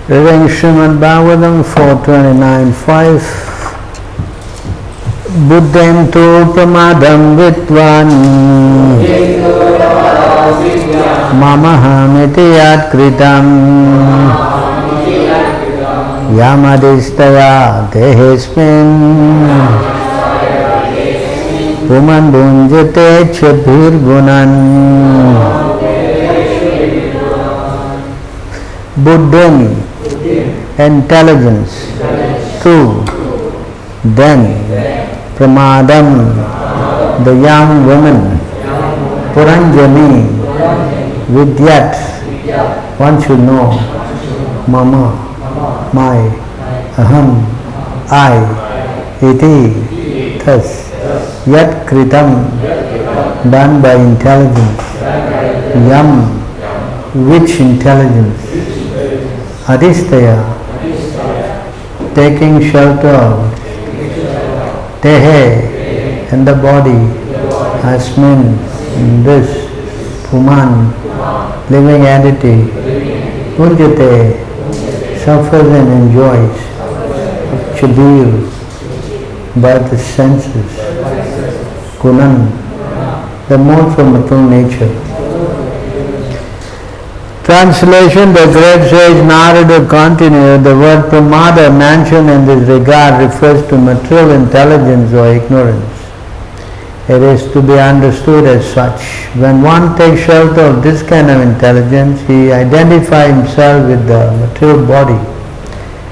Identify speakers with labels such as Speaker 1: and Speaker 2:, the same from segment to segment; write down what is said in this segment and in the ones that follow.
Speaker 1: Reading Srimad Bhagavatam 429.5. Buddhem tu pramadam vitvan mamaham yat kritam yamadistaya tehesmin puman bunjate chabhir gunan. Buddhem, intelligence. Two, then pramadam, the young woman. Puranjani, vidyat, one should know. Mama, my, aham, I, iti, thus. Yat kritam, done by intelligence. Yam, which intelligence? Adistaya, taking shelter. Tehe, and the body. Asmin, this. Puman, living entity. Punjate, suffers and enjoys. Chabir, by the senses. Gunan, the mode from material nature. Translation: The great sage Narada continued, the word pramada mentioned in this regard refers to material intelligence or ignorance. It is to be understood as such. When one takes shelter of this kind of intelligence, he identifies himself with the material body.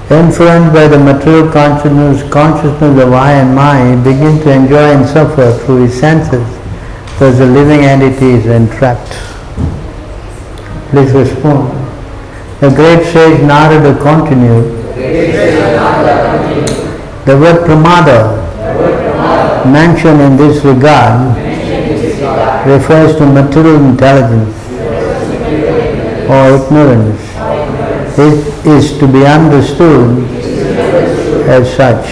Speaker 1: Influenced by the material consciousness of I and my, he begins to enjoy and suffer through his senses. Thus the living entity is entrapped. Please respond. The great sage Narada continued, the word pramada mentioned in this regard refers to material intelligence or ignorance. It is to be understood as such.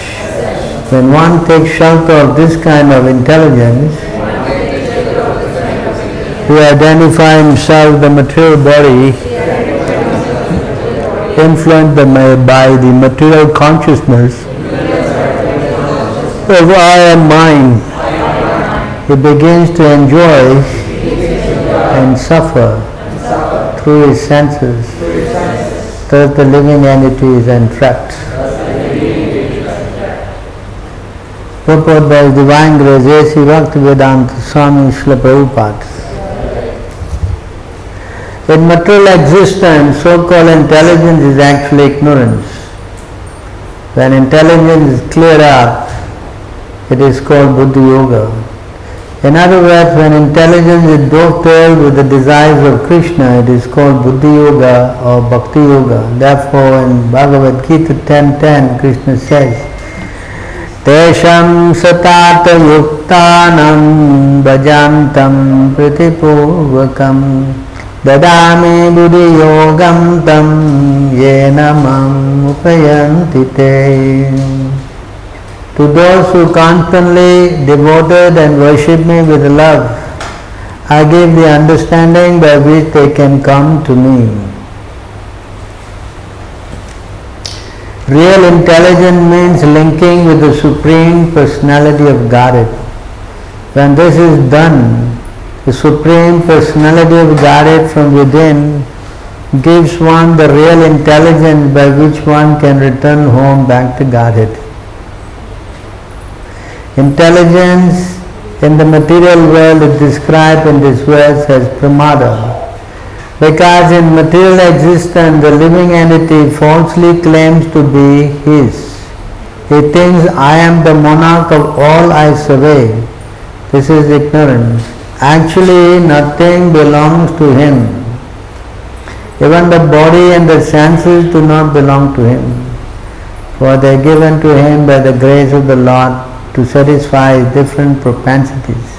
Speaker 1: When one takes shelter of this kind of intelligence, he identifies himself the material body, influenced by the material consciousness of I and mine. He begins to enjoy and suffer through his senses. Thus the living entity is entrapped. Purport by His Divine Grace A.C. Bhaktivedanta Swami Srila Prabhupada. In material existence, so-called intelligence is actually ignorance. When intelligence is cleared up, it is called Buddhi Yoga. In other words, when intelligence is dovetailed with the desires of Krishna, it is called Buddhi Yoga or Bhakti Yoga. Therefore, in Bhagavad Gita 10.10, Krishna says, Tesham satata yuktanam bhajantam pritipurvakam dadami buddhi yogam tam yena mam upayanti te. To those who constantly devoted and worship me with love, I give the understanding by which they can come to me. Real intelligence means linking with the Supreme Personality of Godhead. When this is done, the Supreme Personality of Godhead from within gives one the real intelligence by which one can return home back to Godhead. Intelligence in the material world is described in this verse as pramada, because in material existence the living entity falsely claims to be his. He thinks, I am the monarch of all I survey. This is ignorance. Actually, nothing belongs to him. Even the body and the senses do not belong to him, for they are given to him by the grace of the Lord to satisfy different propensities.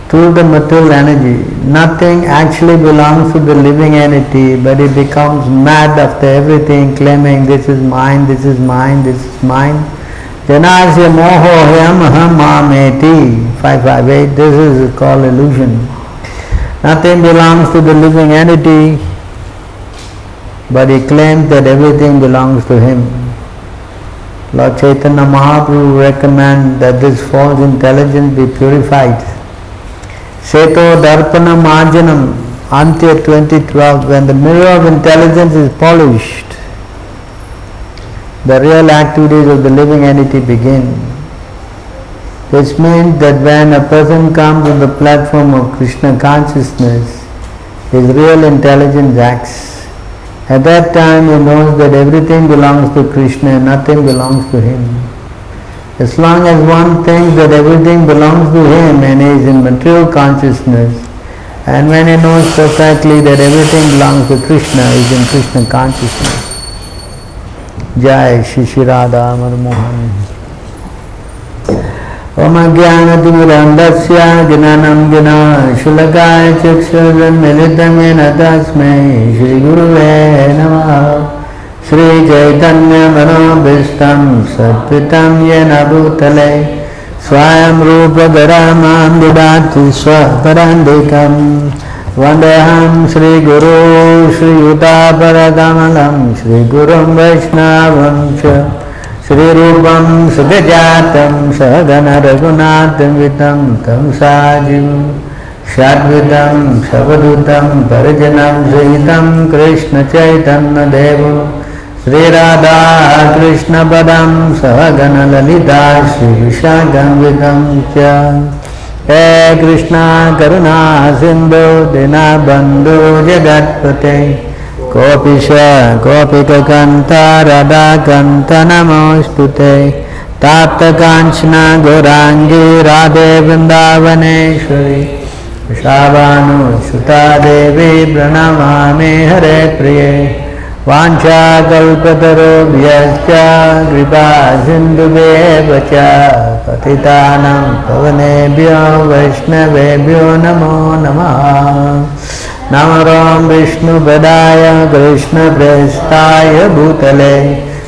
Speaker 1: Through the material energy, nothing actually belongs to the living entity, but he becomes mad after everything, claiming this is mine, this is mine, this is mine. Janasya moho hyam aham mameti 558. This is called illusion. Nothing belongs to the living entity. but he claims that everything belongs to him. Lord Chaitanya Mahaprabhu recommends that this false intelligence be purified. Seto Darpana Marjanam, Antya 2012, when the mirror of intelligence is polished, the real activities of the living entity begin. This means that when a person comes on the platform of Krishna consciousness, his real intelligence acts. At that time he knows that everything belongs to Krishna and nothing belongs to him. As long as one thinks that everything belongs to him and he is in material consciousness, and when he knows perfectly that everything belongs to Krishna, he is in Krishna consciousness. Jai Shri Shri Radha Madhumohan. Om Jnanatimirandasya Gnanam Gna Shulakaya Chakshurvan Militamena Tasmai Shri Guruve Namaha. Shri Chaitanya Manobhishtam Satpitam Yena Bhutale Swayam Rupa Dharamam Didati Swaparandikam Vandeham Shri Guru Shri Yuta Paradamalam Shri Gurum Vaishnavam Cha Shri Rupam Sugajatam Sagana Raghunatam Vitam Tam Sajim Shadvitam Savadutam Parajanam Sahitam Krishna Chaitanya Devam Shri Radha Krishna Padam Sahagana Lalita Shri Vishakam Vitam Cha He Krishna Karuna Sindhu Dinabandhu Jagatpate Kopisha Kopika Kanta Radha Kanta Namostute Tapta Kanchana Gaurangi Radhe Vrindavaneshwari Shavanu Shuta Devi Pranamami Hare Priye Vancha Kalpatarobhyascha Kripa Sindhubheva Cha Patitanam Pavanebhyo Vaishnavebhyo Namo Namaha Namaram Vishnu Padaya Krishna Prestaya Bhutale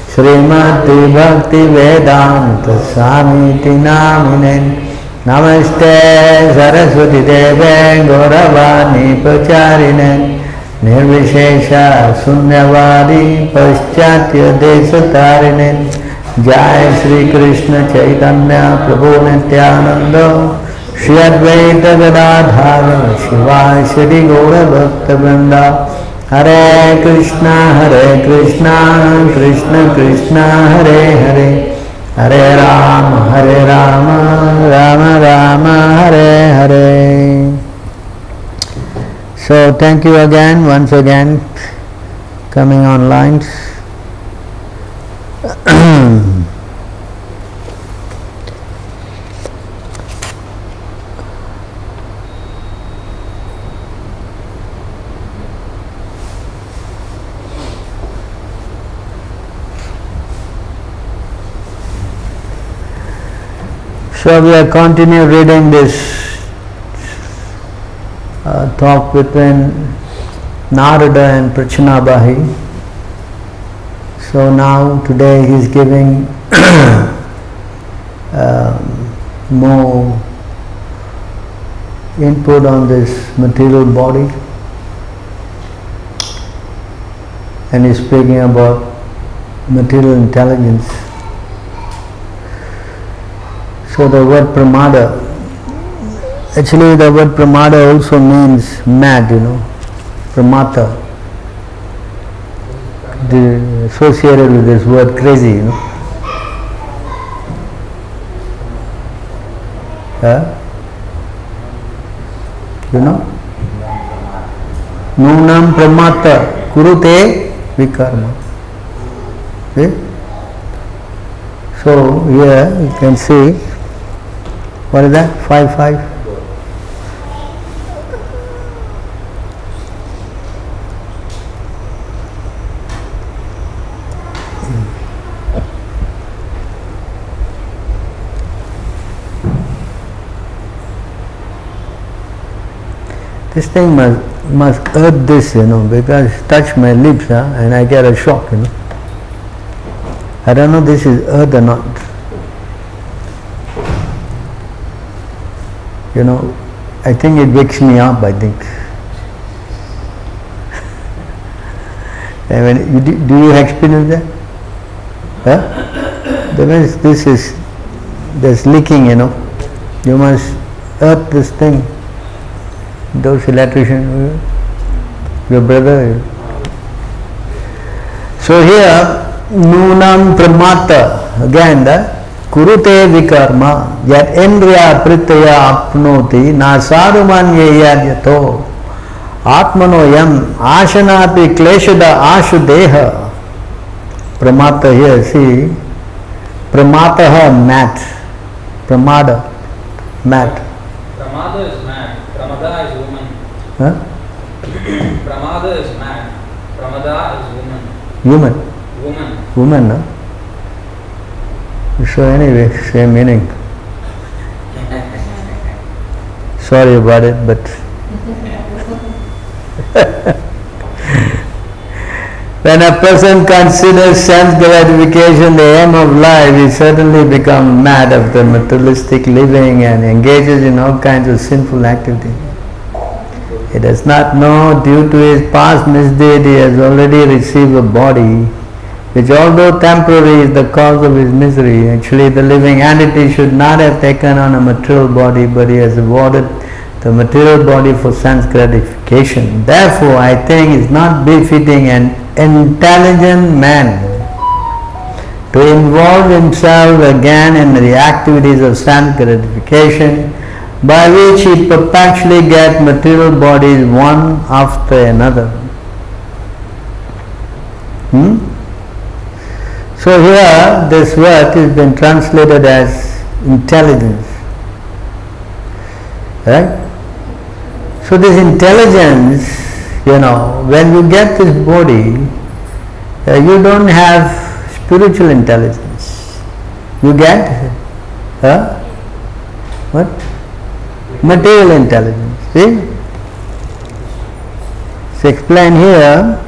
Speaker 1: Srimati Bhakti Vedanta Samiti Namine Namaste Saraswati Deve Gauravani Pacharine Nirvishesha Sunyavadi Paschatya Desatarine Jai Shri Krishna Chaitanya Prabhu Nityananda Shri Advaita Gadadhara Shiva Shri Gaura Bhakta Vrinda Hare Krishna Krishna Krishna Hare Hare Hare Rama Rama Rama Hare Hare. So thank you again, once again, coming online. So we are continue reading this talk between Narada and Prachinabahi. So now today he is giving more input on this material body, and he is speaking about material intelligence. So the word pramada, actually the word pramada also means mad, pramata, associated with this word crazy, Nunam pramata kurute vikarma. Okay? So here you can see, what is that? 5-5. This thing must earth this, because touch my lips, and I get a shock, I don't know this is earth or not. I think it wakes me up, I think. I mean, do you experience that? Huh? That means there's leaking, you must earth this thing. Those electricians, your brother. So here, Nunam Pramata, again the Kurute Vikarma, Yat Indriya Pritaya Apnoti, Nasaruman Yato, Atmano Yam, Ashanapi Kleshada Ashudeha. Pramata here, see, Pramataha mat, Pramada, mat.
Speaker 2: Pramada is mad, Pramada is woman.
Speaker 1: Huh?
Speaker 2: Pramada is mad, Pramada is woman.
Speaker 1: Human.
Speaker 2: Woman.
Speaker 1: Woman, no? So anyway, same meaning. Sorry about it, but when a person considers sense gratification the aim of life, he certainly becomes mad after materialistic living and engages in all kinds of sinful activity. He does not know, due to his past misdeed, he has already received a body, which although temporary is the cause of his misery. Actually, the living entity should not have taken on a material body, but he has awarded the material body for sense gratification. Therefore, I think it is not befitting an intelligent man to involve himself again in the activities of sense gratification, by which he perpetually gets material bodies one after another. So here this word has been translated as intelligence. Right? So this intelligence, when you get this body, you don't have spiritual intelligence. You get what? Material intelligence. See? It's explained here.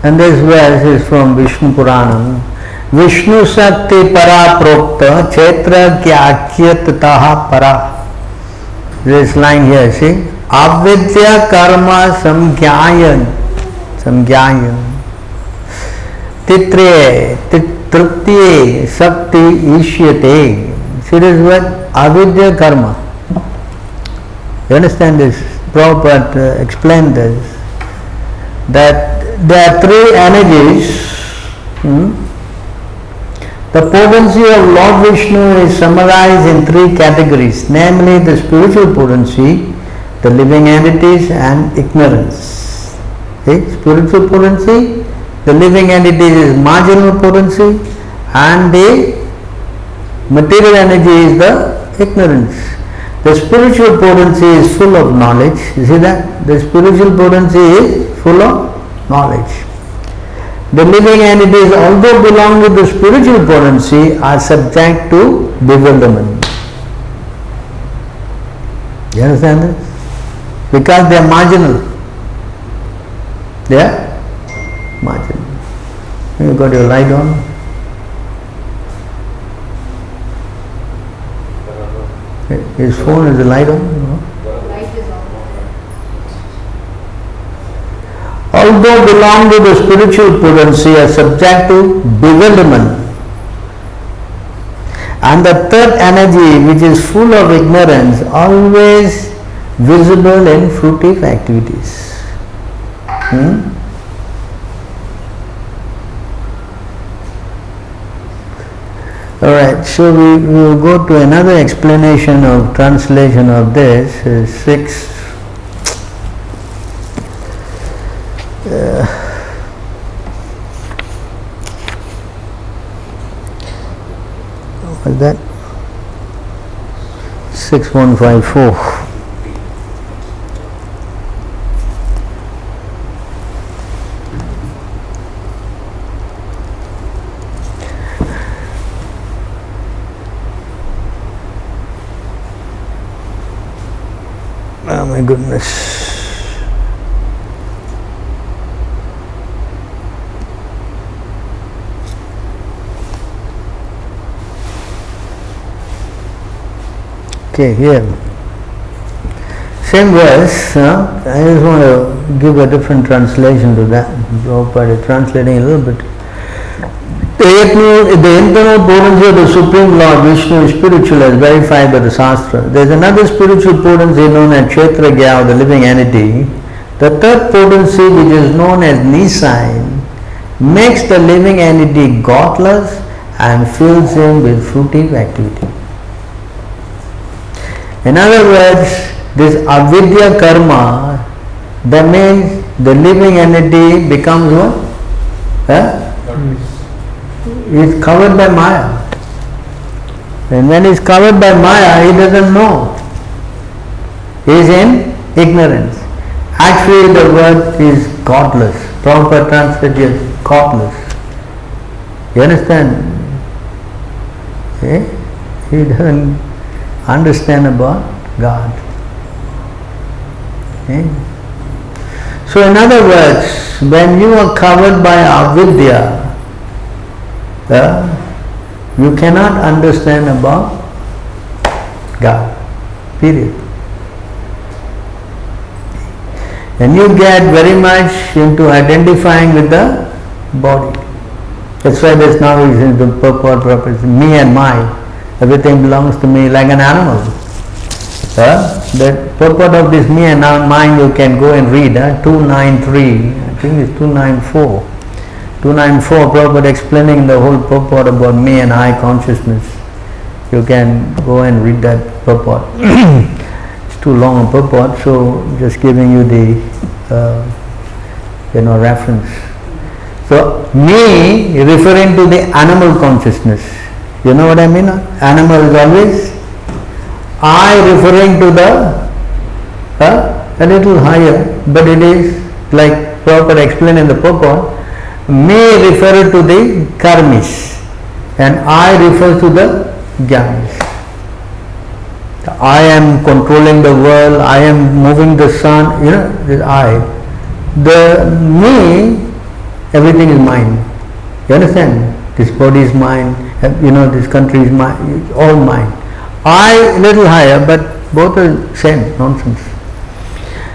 Speaker 1: And this verse is from Vishnu Purana. Vishnu Sakti Para Prokta Chetra Kyakyatataha Para. This line here, see? Avidya Karma Samgyayan Titre Triptiye Sakti Ishyate. See this word? Avidya Karma. You understand this? Prabhupada explained this. That there are three energies. The potency of Lord Vishnu is summarized in three categories, namely the spiritual potency, the living entities, and ignorance. Okay? Spiritual potency, the living entities is marginal potency, and the material energy is the ignorance. The spiritual potency is full of knowledge. You see that? The spiritual potency is full of knowledge. The living entities, although belong to the spiritual potency, are subject to bewilderment. You understand this? Because they are marginal. They are marginal. You got your light on? His phone is the light on? No? Although belong to the spiritual potency, are subject to bewilderment. And the third energy, which is full of ignorance, always visible in fruitive activities. Alright, so we will go to another explanation of translation of this, 6. What's that? 6154. Oh my goodness. Okay, here. Same verse, I just want to give a different translation to that. Prabhupada is translating a little bit. The internal potency of the Supreme Lord Vishnu is spiritual as verified by the Shastra. There is another spiritual potency known as Kshetragya, the living entity. The third potency, which is known as Nisai, makes the living entity godless and fills him with fruitive activity. In other words, this avidya karma, that means the living entity becomes what? Is covered by Maya. And when he is covered by Maya, he doesn't know. He is in ignorance. Actually, the word is godless. Prabhupada translated as godless. You understand? He doesn't understand about God. So in other words, when you are covered by avidya, you cannot understand about God. Period. And you get very much into identifying with the body. That's why there's now is in the purport property, me and my, everything belongs to me, like an animal. The purport of this me and mine you can go and read, 293, I think it's 294. 294, Prabhupada explaining the whole purport about me and I consciousness. You can go and read that purport. It's too long a purport, so just giving you the reference. So me referring to the animal consciousness. You know what I mean? Animal is always I referring to a little higher, but it is like Prabhupada explained in the purport. Me refer to the karmis and I refer to the jnanis. I am controlling the world, I am moving the sun, this I. The me, everything is mine. You understand? This body is mine, this country is mine, all mine. I little higher, but both are same, nonsense.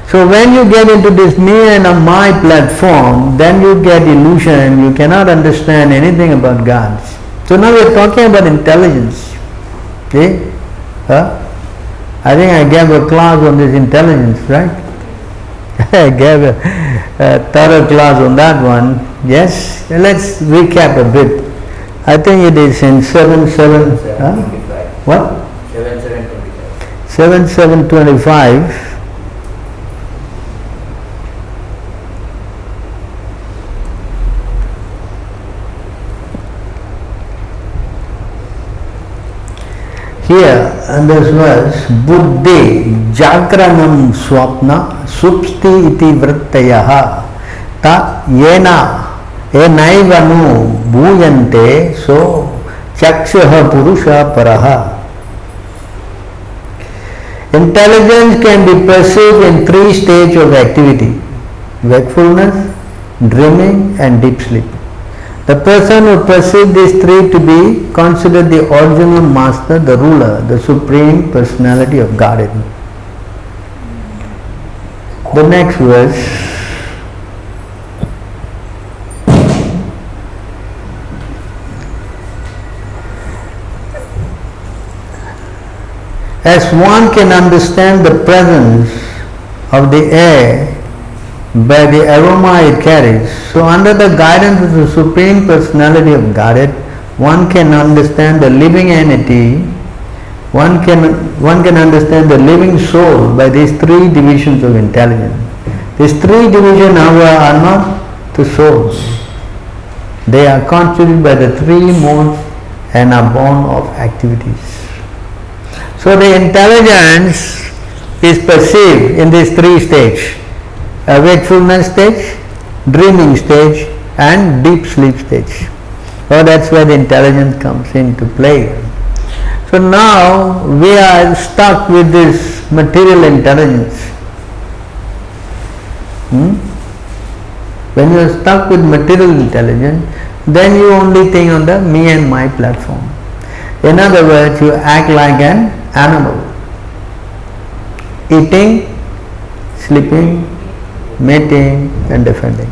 Speaker 1: So when you get into this me and my platform, then you get illusion, you cannot understand anything about God. So now we are talking about intelligence. Okay? I think I gave a class on this intelligence, right? I gave a thorough class on that one. Yes? Let's recap a bit. I think it is in 7.7. What? 7.7.25. Here, in this verse, buddhi jagranam swapna supsti iti vrittayaha ta yena enaivanu bhuyante so chakshaha purusha paraha. Intelligence can be perceived in three stages of activity: wakefulness, dreaming and deep sleep. The person who perceives these three to be considered the original master, the ruler, the supreme personality of Godhead. The next verse. As one can understand the presence of the air by the aroma it carries, so under the guidance of the Supreme Personality of Godhead, one can understand the living entity, one can understand the living soul by these three divisions of intelligence. These three divisions, however, are not the souls. They are constituted by the three modes and are born of activities. So the intelligence is perceived in these three stages: a wakefulness stage, dreaming stage and deep sleep stage. So that's where the intelligence comes into play. So now we are stuck with this material intelligence. When you are stuck with material intelligence, then you only think on the me and my platform. In other words, you act like an animal. eating, sleeping, mating and defending.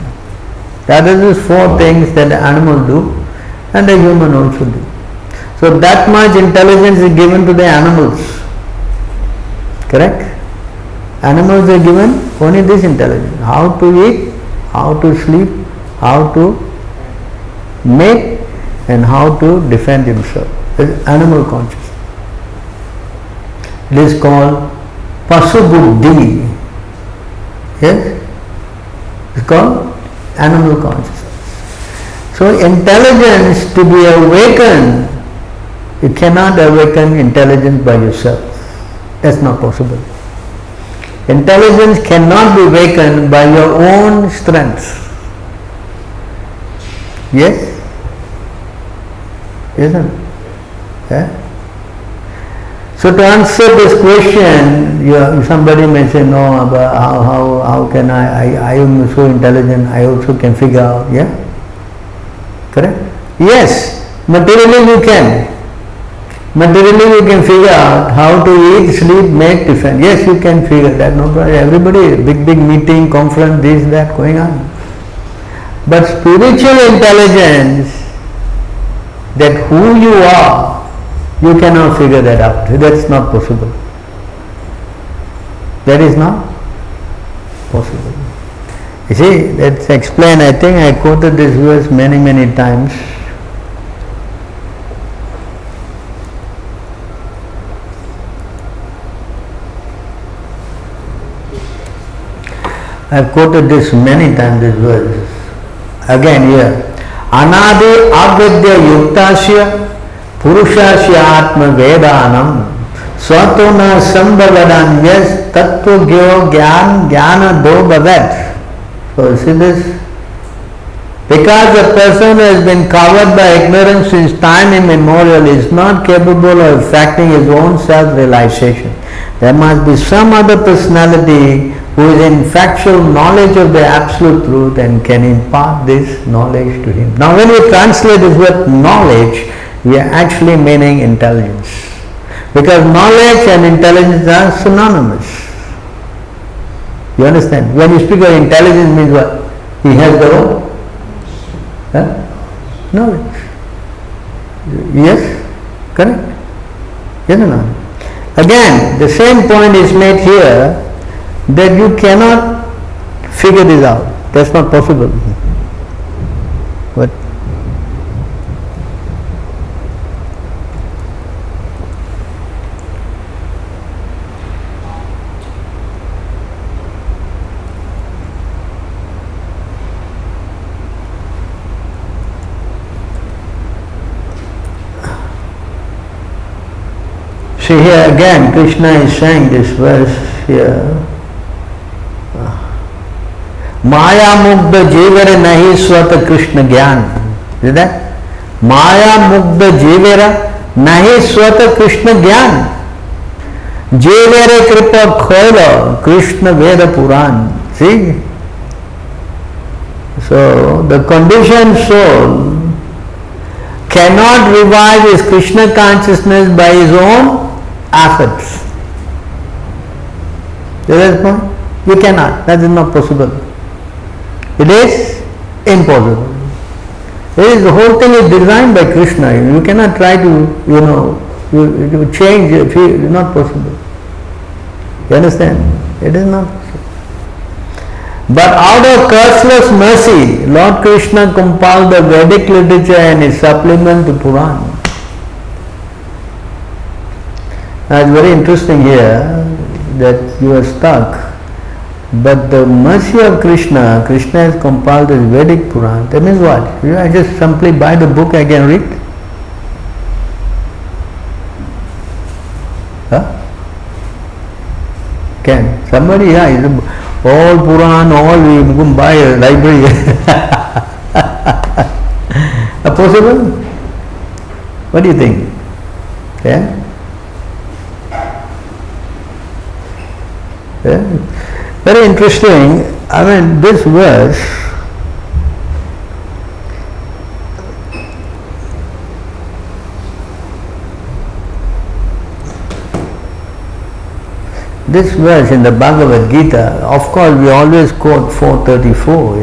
Speaker 1: That is the four things that the animal do and the human also do. So that much intelligence is given to the animals. Correct? Animals are given only this intelligence. How to eat, how to sleep, how to mate and how to defend himself. It is animal consciousness. It is called Pasu Buddhi. Yes? It's called animal consciousness. So intelligence to be awakened, you cannot awaken intelligence by yourself. That's not possible. Intelligence cannot be awakened by your own strength. Yes? Isn't it? Yeah? So to answer this question, somebody may say, no, but how can I am so intelligent, I also can figure out, yeah? Correct? Yes, materially you can. Materially you can figure out how to eat, sleep, make, defend. Yes, you can figure that, no problem. Everybody, big meeting, conference, this, that going on. But spiritual intelligence, that who you are, you cannot figure that out. That's not possible. That is not possible. You see, that's explained. I think I quoted this verse many times. I have quoted this many times, this verse. Again here. Anadi avidya yuktasya purushasya atma vedanam swatona sambhavadan yes tattva gyo jnana do bhavat. So see this? Because a person has been covered by ignorance since time immemorial, is not capable of effecting his own self-realization. There must be some other personality who is in factual knowledge of the absolute truth and can impart this knowledge to him. Now when we translate this word knowledge, we are actually meaning intelligence. Because knowledge and intelligence are synonymous. You understand? When you speak of intelligence means what? He has the what? Knowledge. Yes? Correct? Yes or no? Again, the same point is made here, that you cannot figure this out. That's not possible. What? See here again, Krishna is saying this verse here. Maya mugdha jivara nahi swata Krishna gyan. See that? Maya mugdha jivara nahi swata Krishna gyan. Jivara kripa khoila Krishna Veda Puran. See? So the conditioned soul cannot revive his Krishna consciousness by his own efforts. There is point? You cannot. That is not possible. It is impossible. The whole thing is designed by Krishna. You cannot try to, you change it. It's not possible. You understand? It is not possible. But out of curseless mercy, Lord Krishna compiled the Vedic literature and his supplement to Puran. Now it's very interesting here that you are stuck. But the mercy of Krishna has compiled this Vedic Puran. That means what? I just simply buy the book, I can read? Huh? Can somebody? Yeah, all Puran, all we can buy a library. Possible? What do you think? Yeah? Yeah? Very interesting. I mean, this verse, This verse in the Bhagavad Gita, of course we always quote 434,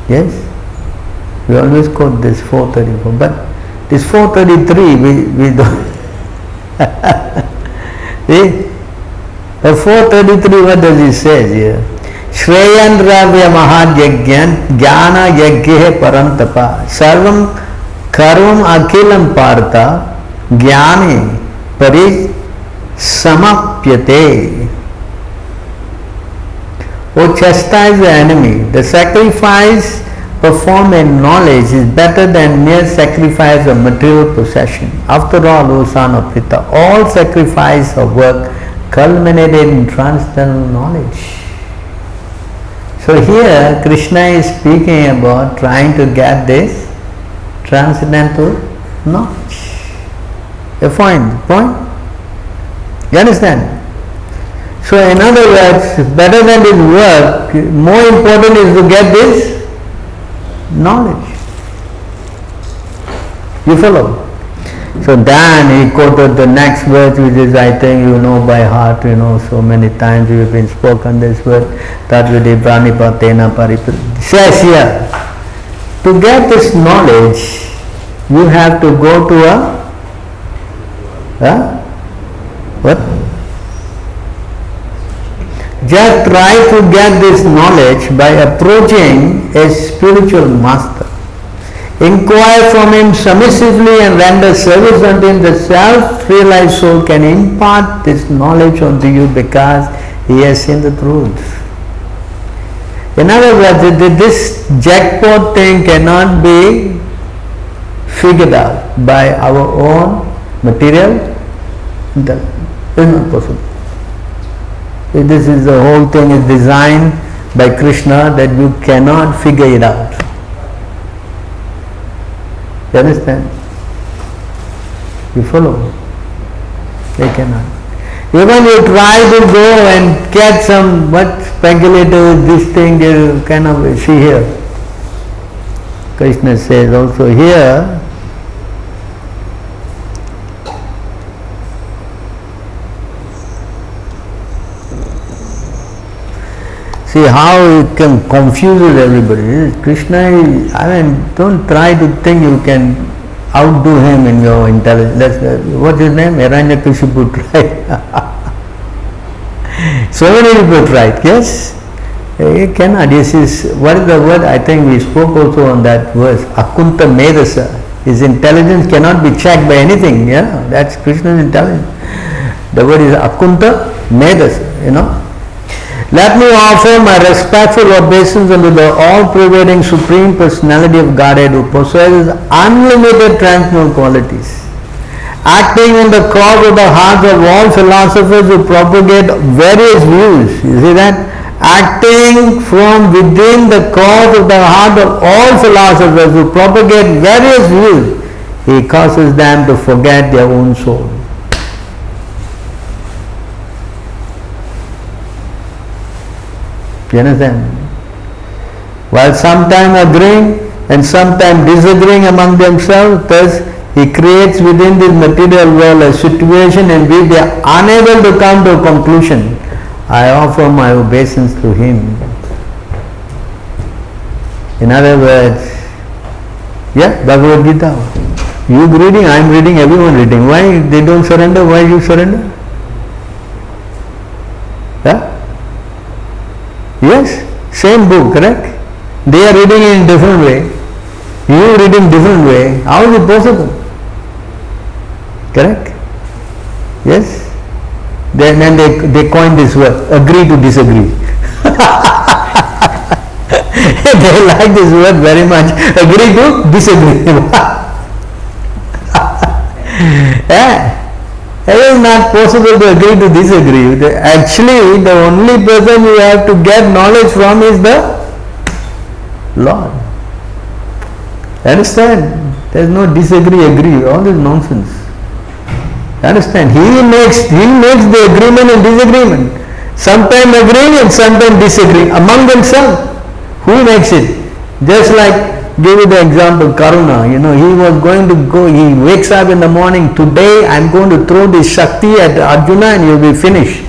Speaker 1: Yes? We always quote this 434, but this 433 we don't. See? The 433, what does he say here? Shreyan Dravya Mahadhyagyan Jnana Yagya Parantapa Sarvam Karvam Akhilam Partha Jnane Paris Samapyate. O chastise the enemy. The sacrifice performed in knowledge is better than mere sacrifice of material possession. After all, O son of Pritha, all sacrifice of work culminated in transcendental knowledge. So here Krishna is speaking about trying to get this transcendental knowledge. You find the point? You understand? So in other words, better than this work, more important is to get this knowledge. You follow? So then he quoted the next verse, which is, I think you know by heart, so many times we have been spoken this word, Tadvidi Pranipatena Paripur. Says here, to get this knowledge, you have to go to what? Just try to get this knowledge by approaching a spiritual master. Inquire from him submissively and render service unto him. The self-realized soul can impart this knowledge unto you because he has seen the truth. In other words, this jackpot thing cannot be figured out by our own material intellect. It's not possible. This is the whole thing is designed by Krishna that you cannot figure it out. You understand? You follow? They cannot. Even you try to go and catch some speculator with this thing, you cannot see here. Krishna says also here, see how it confuses everybody. Krishna, don't try to think you can outdo him in your intelligence. What's his name? Hiranyakashipu tried. So many people tried, yes? You cannot. This is, what is the word? I think we spoke also on that verse. Akunta Medasa. His intelligence cannot be checked by anything. Yeah, that's Krishna's intelligence. The word is Akunta Medasa, Let me offer my respectful obeisance unto the all-pervading Supreme Personality of Godhead who possesses unlimited transcendental qualities. Acting in the cause of the hearts of all philosophers who propagate various views. You see that? Acting from within the cause of the heart of all philosophers who propagate various views, he causes them to forget their own soul. You understand? While sometimes agreeing and sometimes disagreeing among themselves, thus he creates within this material world a situation in which they are unable to come to a conclusion. I offer my obeisance to him. In other words, Bhagavad Gita. You reading, I am reading, everyone reading. Why they don't surrender? Why you surrender? Yes, same book, correct? They are reading in different way. You reading different way. How is it possible? Correct? Yes? Then they coined this word, agree to disagree. They like this word very much. Agree to disagree. It is not possible to agree to disagree. Actually, the only person you have to get knowledge from is the Lord. Understand? There is no disagree, agree. All this nonsense. Understand? He makes the agreement and disagreement. Sometimes agreeing and sometimes disagreeing among themselves. Who makes it? Just like give you the example, Karuna, he was going to go, he wakes up in the morning, today I'm going to throw this Shakti at Arjuna and you'll be finished.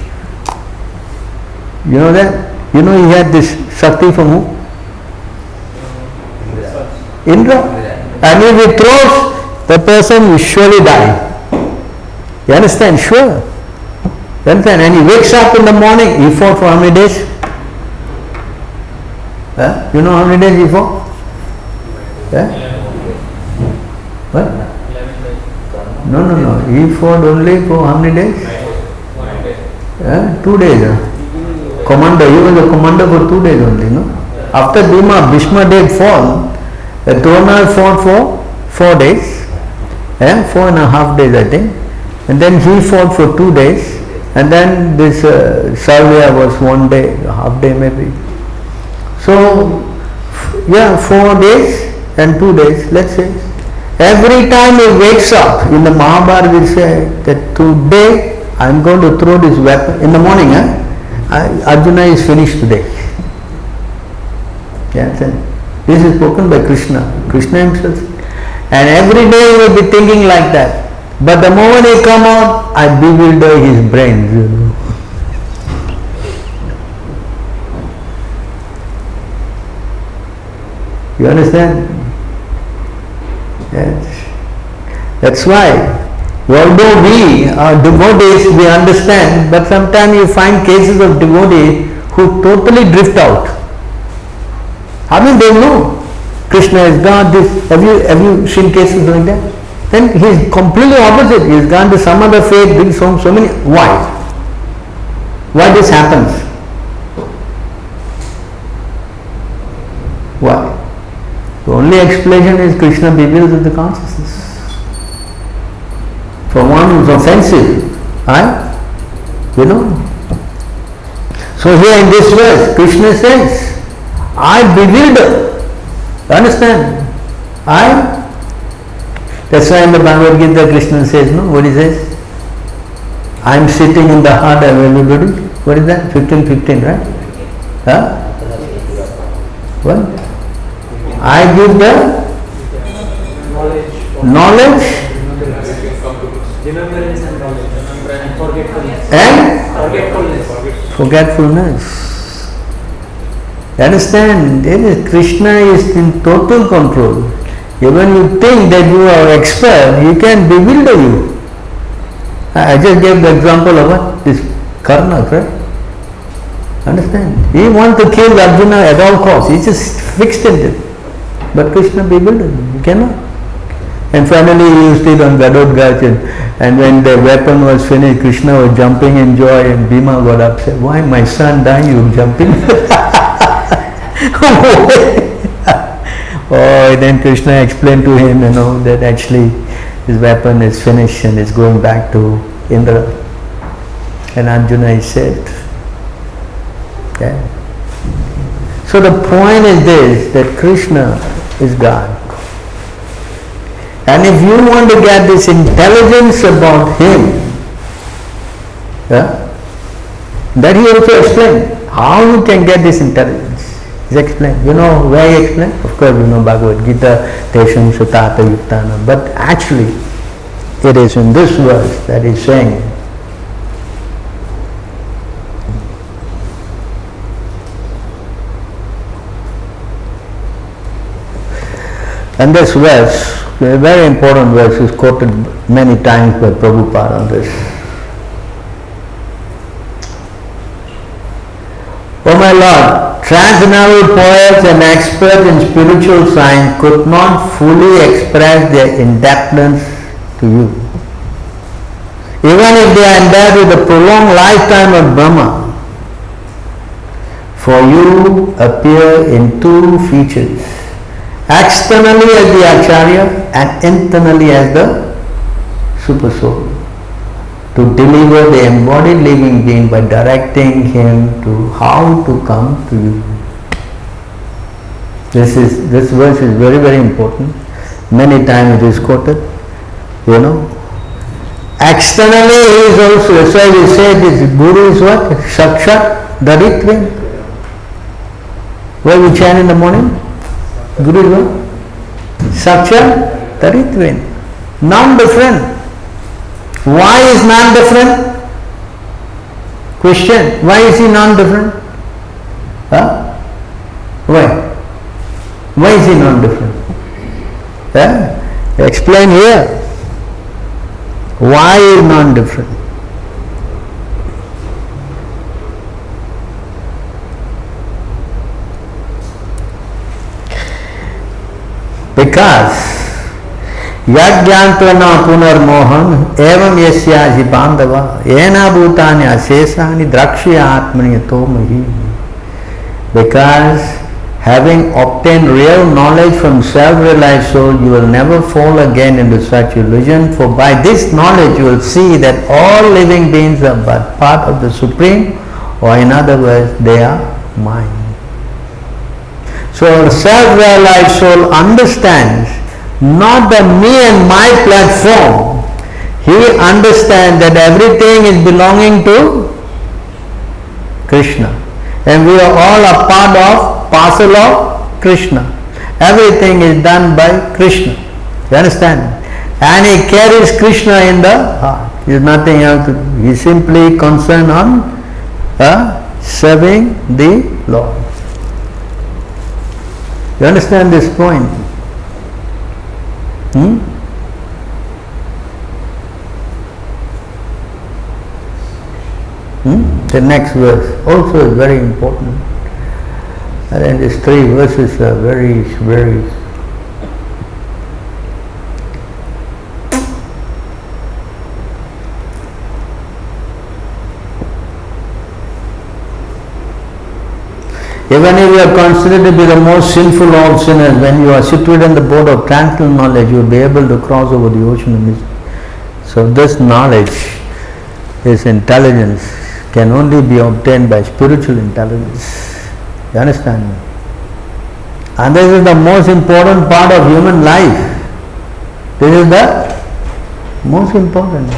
Speaker 1: You know that? He had this Shakti from who? Indra. And if he throws, the person will surely die. You understand? Sure. You understand? And he wakes up in the morning, he fought for how many days? You know how many days he fought? What? No. He fought only for how many days? 2 days. Commander. He was a commander for 2 days only. No? After Bhishma did fall, Drona fought for 4 days. 4.5 days I think. And then he fought for 2 days. And then this Salya was 1 day, half day maybe. So, 4 days and 2 days, let's say. Every time he wakes up, in the Mahabharata we say that today I am going to throw this weapon, in the morning, Arjuna is finished today. This is spoken by Krishna himself. And every day he will be thinking like that. But the moment he come out, I bewilder his brains. You understand? Yes. That's why, although we are devotees, we understand, but sometimes you find cases of devotees who totally drift out. How do they know Krishna is God? Have you seen cases like that? Then he is completely opposite. He has gone to some other faith, doing so many. Why? Why this happens? Why? The only explanation is Krishna bewilders the consciousness. For one who is offensive, So here in this verse, Krishna says, I bewilder. Understand? That's why in the Bhagavad Gita Krishna says, what he says? I am sitting in the heart of everybody. What is that? 15:15, right? What? I give the knowledge and forgetfulness. You understand? Krishna is in total control. Even you think that you are expert, he can bewilder you. I just gave the example of what? This Karna, right? Understand? He wants to kill Arjuna at all costs. He just fixed it. But Krishna bewildered him. He cannot. And finally he used it on Gadodgaj, and when the weapon was finished, Krishna was jumping in joy and Bhima got upset. Why my son dying, you jumping? Then Krishna explained to him, that actually his weapon is finished and is going back to Indra. And Arjuna is saved. Okay? So the point is this, that Krishna is God. And if you want to get this intelligence about him, that he also explained how you can get this intelligence. He's explained. You know where he explained? Of course you know Bhagavad Gita, Tesham Sutata Yuktana. But actually it is in this verse that he's saying. And this verse, a very important verse, is quoted many times by Prabhupada on this. Oh my Lord, transcendental poets and experts in spiritual science could not fully express their indebtedness to you. Even if they are endowed with the prolonged lifetime of Brahma, for you appear in two features, externally as the Acharya and internally as the Super Soul, to deliver the embodied living being by directing him to how to come to you. This verse is very, very important. Many times it is quoted. Externally he is also, that's why we say this Guru is what? Sakshat Daritva. Why we chant in the morning? Guru is what? Saksha Taritven. Non-different. Why is non-different? Question. Why is he non-different? Huh? Why? Why is he non-different? Explain here. Why is non-different? Because Yajnantana punarmohan evam yasyaji bandava ena bhutani asesani drakshya atmani tomahi. Because having obtained real knowledge from self-realized soul, you will never fall again into such illusion, for by this knowledge you will see that all living beings are but part of the Supreme, or in other words, they are mine. So self-realized soul understands not the me and my platform. He understands that everything is belonging to Krishna. And we are all a part of, parcel of Krishna. Everything is done by Krishna. You understand? And he carries Krishna in the heart. He is nothing else. He is simply concerned on serving the Lord. You understand this point? The next verse also is very important. And then these three verses are very, very even if you are considered to be the most sinful of all sinners, when you are situated on the boat of tranquil knowledge, you will be able to cross over the ocean of misery. So this knowledge, this intelligence, can only be obtained by spiritual intelligence. You understand? And this is the most important part of human life. This is the most important.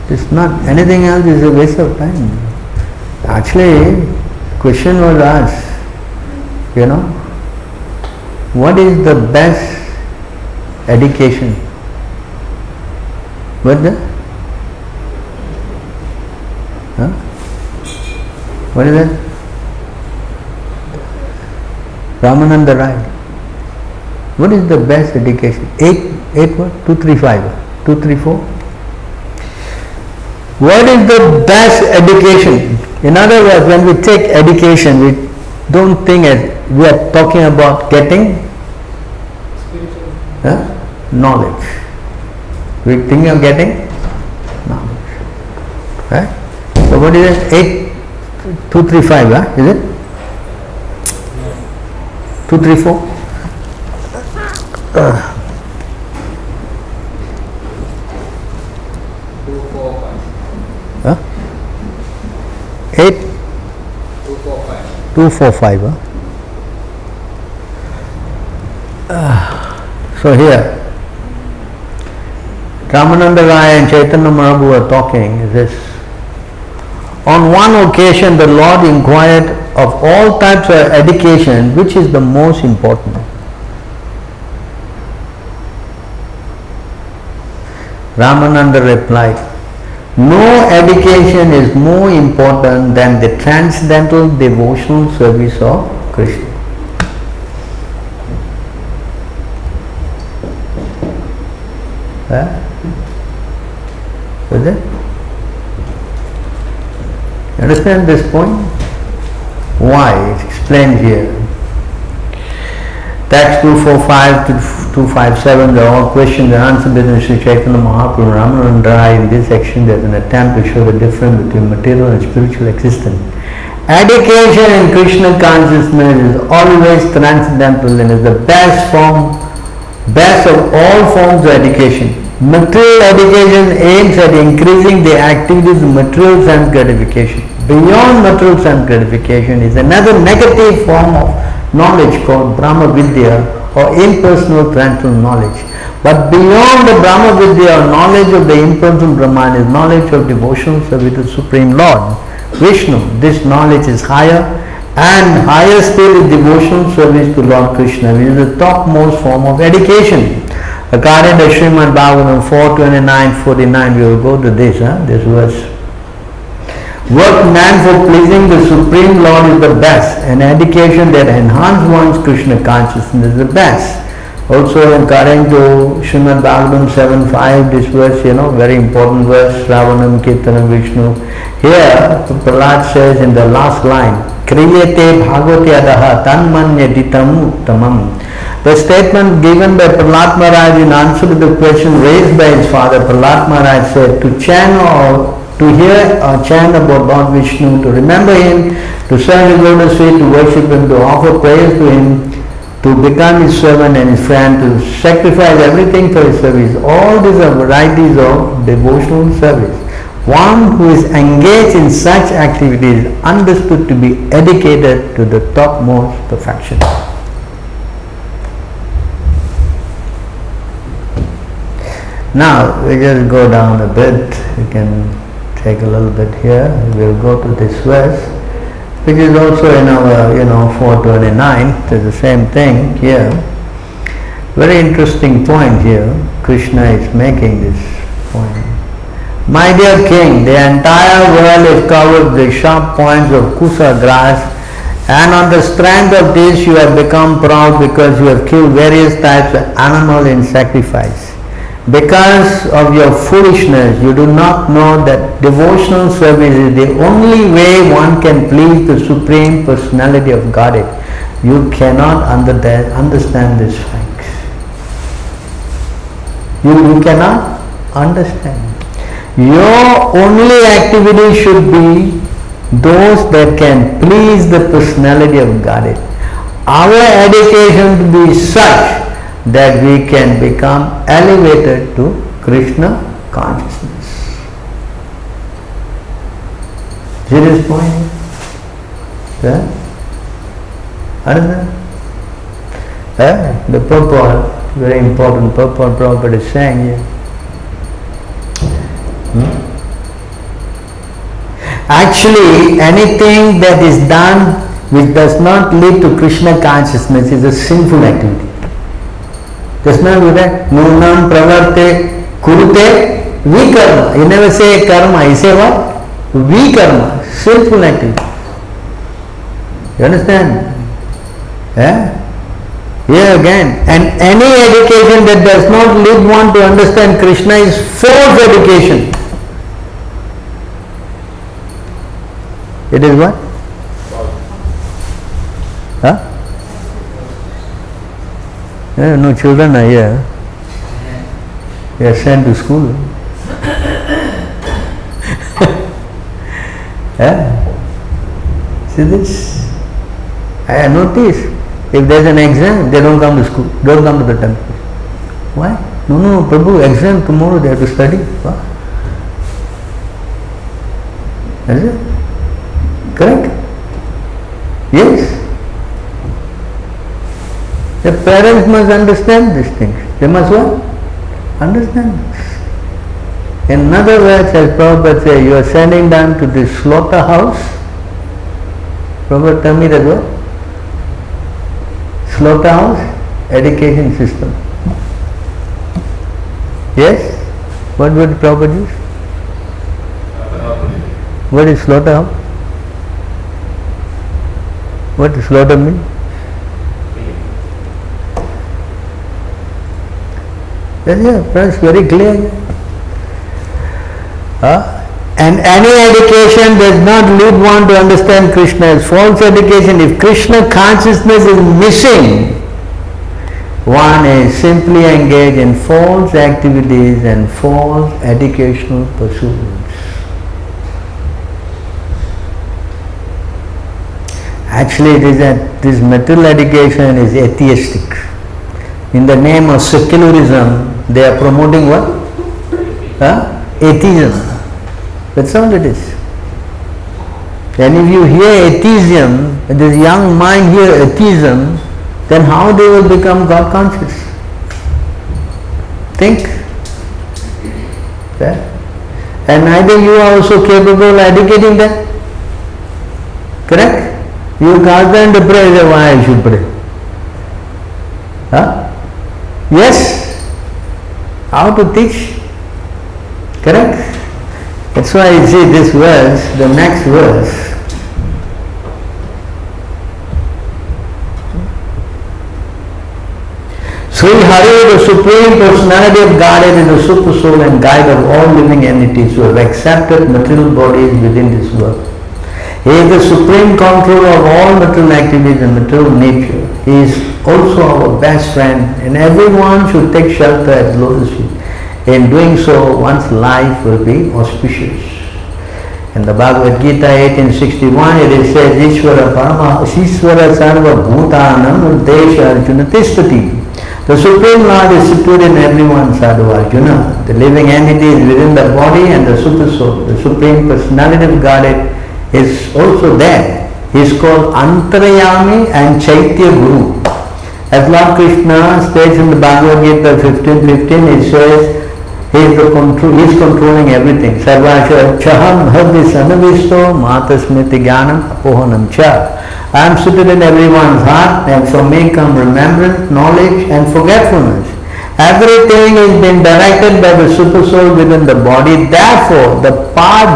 Speaker 1: It's not, anything else is a waste of time. Actually, question was asked, what is the best education? What the? What is that? Ramananda Rai. What is the best education? 8 what? 235? 234? What is the best education? In other words, when we take education, we don't think we are talking about getting knowledge. We think of getting knowledge. Right? So what is it? 8235, is it? 234? 245. So here, Ramananda Rai and Chaitanya Mahaprabhu are talking this. On one occasion, the Lord inquired of all types of education, which is the most important? Ramananda replied, no education is more important than the transcendental devotional service of Krishna. Is it? You understand this point? Why? It's explained here. Text 245 to 257, they're all questions and answered between Sri Chaitanya Mahaprabhu and Ramananda Rai. In this section, there's an attempt to show the difference between material and spiritual existence. Education in Krishna consciousness is always transcendental and is the best of all forms of education. Material education aims at increasing the activities of material sense gratification. Beyond material sense gratification is another negative form of knowledge called Brahma Vidya or impersonal tranquil knowledge. But beyond the Brahma Vidya or knowledge of the impersonal Brahman is knowledge of devotional service to the Supreme Lord, Vishnu. This knowledge is higher And higher still is devotional service to Lord Krishna, which is the topmost form of education. According to Srimad Bhagavatam 4:29-49, we will go to this verse. Work man for pleasing the Supreme Lord is the best, and education that enhances one's Krishna consciousness is the best. Also, according to Srimad Bhagavatam 7:5, this verse, very important verse, Ravanam Kirtanam Vishnu. Here, Prahlad says in the last line, Kriyate Bhagavatyadaha tanmanyaditam uttamam. The statement given by Prahlad Maharaj in answer to the question raised by his father, Prahlad Maharaj said, to hear or chant about Lord Vishnu, to remember him, to serve his lotus feet, to worship him, to offer prayers to him, to become his servant and his friend, to sacrifice everything for his service. All these are varieties of devotional service. One who is engaged in such activities is understood to be educated to the topmost perfection. Now we just go down a bit. We can take a little bit here. We'll go to this verse, which is also in our 429. It's the same thing here. Very interesting point here. Krishna is making this point. My dear king, the entire world is covered with the sharp points of kusa grass, and on the strength of this you have become proud because you have killed various types of animals in sacrifice. Because of your foolishness, you do not know that devotional service is the only way one can please the Supreme Personality of Godhead. You cannot understand this facts. You cannot understand. Your only activity should be those that can please the Personality of Godhead. Our education to be such that we can become elevated to Krishna consciousness. See this point? Yeah? Understand? The purport, very important purport Prabhupada is saying here. Actually, anything that is done which does not lead to Krishna consciousness is a sinful activity. Just now we read, Nunam pravarte kurute vikarma. You never say karma, you say what? Vikarma, sinful activity. You understand? Yeah? Here again. And any education that does not lead one to understand Krishna is false education. It is what? Huh? Yeah, no children are here. They are sent to school. Yeah? See this? I notice if there is an exam, they don't come to school, don't come to the temple. Why? No, Prabhu, exam tomorrow they have to study. What? Is it? Correct? Yes. The parents must understand these things. They must what? Understand this. In other words, as Prabhupada says, you are sending them to the slaughterhouse. Prabhupada tell me that what? Slaughterhouse education system. Yes? What would Prabhupada use? What is slaughterhouse? What does slaughter mean? Yeah, friends, very clear. And any education does not lead one to understand Krishna as false education. If Krishna consciousness is missing, one is simply engaged in false activities and false educational pursuits. Actually, it is that this material education is atheistic. In the name of secularism, they are promoting what? Atheism. That's all it is. And if you hear atheism, this young mind hear atheism, then how they will become God conscious? Think. Yeah? And I think you are also capable of educating them. Correct? You ask them to pray, say, why I should pray? Huh? Yes? How to teach? Correct? That's why you see this verse, the next verse. Sri Hari, the Supreme Personality of Godhead, is the Super Soul and Guide of all living entities who have accepted material bodies within this world. He is the supreme controller of all material activities and material nature. He is also our best friend, and everyone should take shelter at lotus feet. In doing so, one's life will be auspicious. In the Bhagavad Gita 1861, it is said, Ishvara Parama Ishvara Sarva Bhutanam Desha Arjuna Tishtati. The Supreme Lord is situated in everyone, Sadhu Arjuna. The living entity is within the body and the Super Soul. The Supreme Personality of Godhead is also there. He is called Antarayami and Chaitya Guru. As Lord Krishna states in the Bhagavad Gita 15:15, it says, he is controlling everything. Sarvasha chaham hadis anavisto matasmiti jnanam apohanam cha. I am seated in everyone's heart, and from me come remembrance, knowledge and forgetfulness. Everything is being directed by the Super Soul within the body. Therefore, the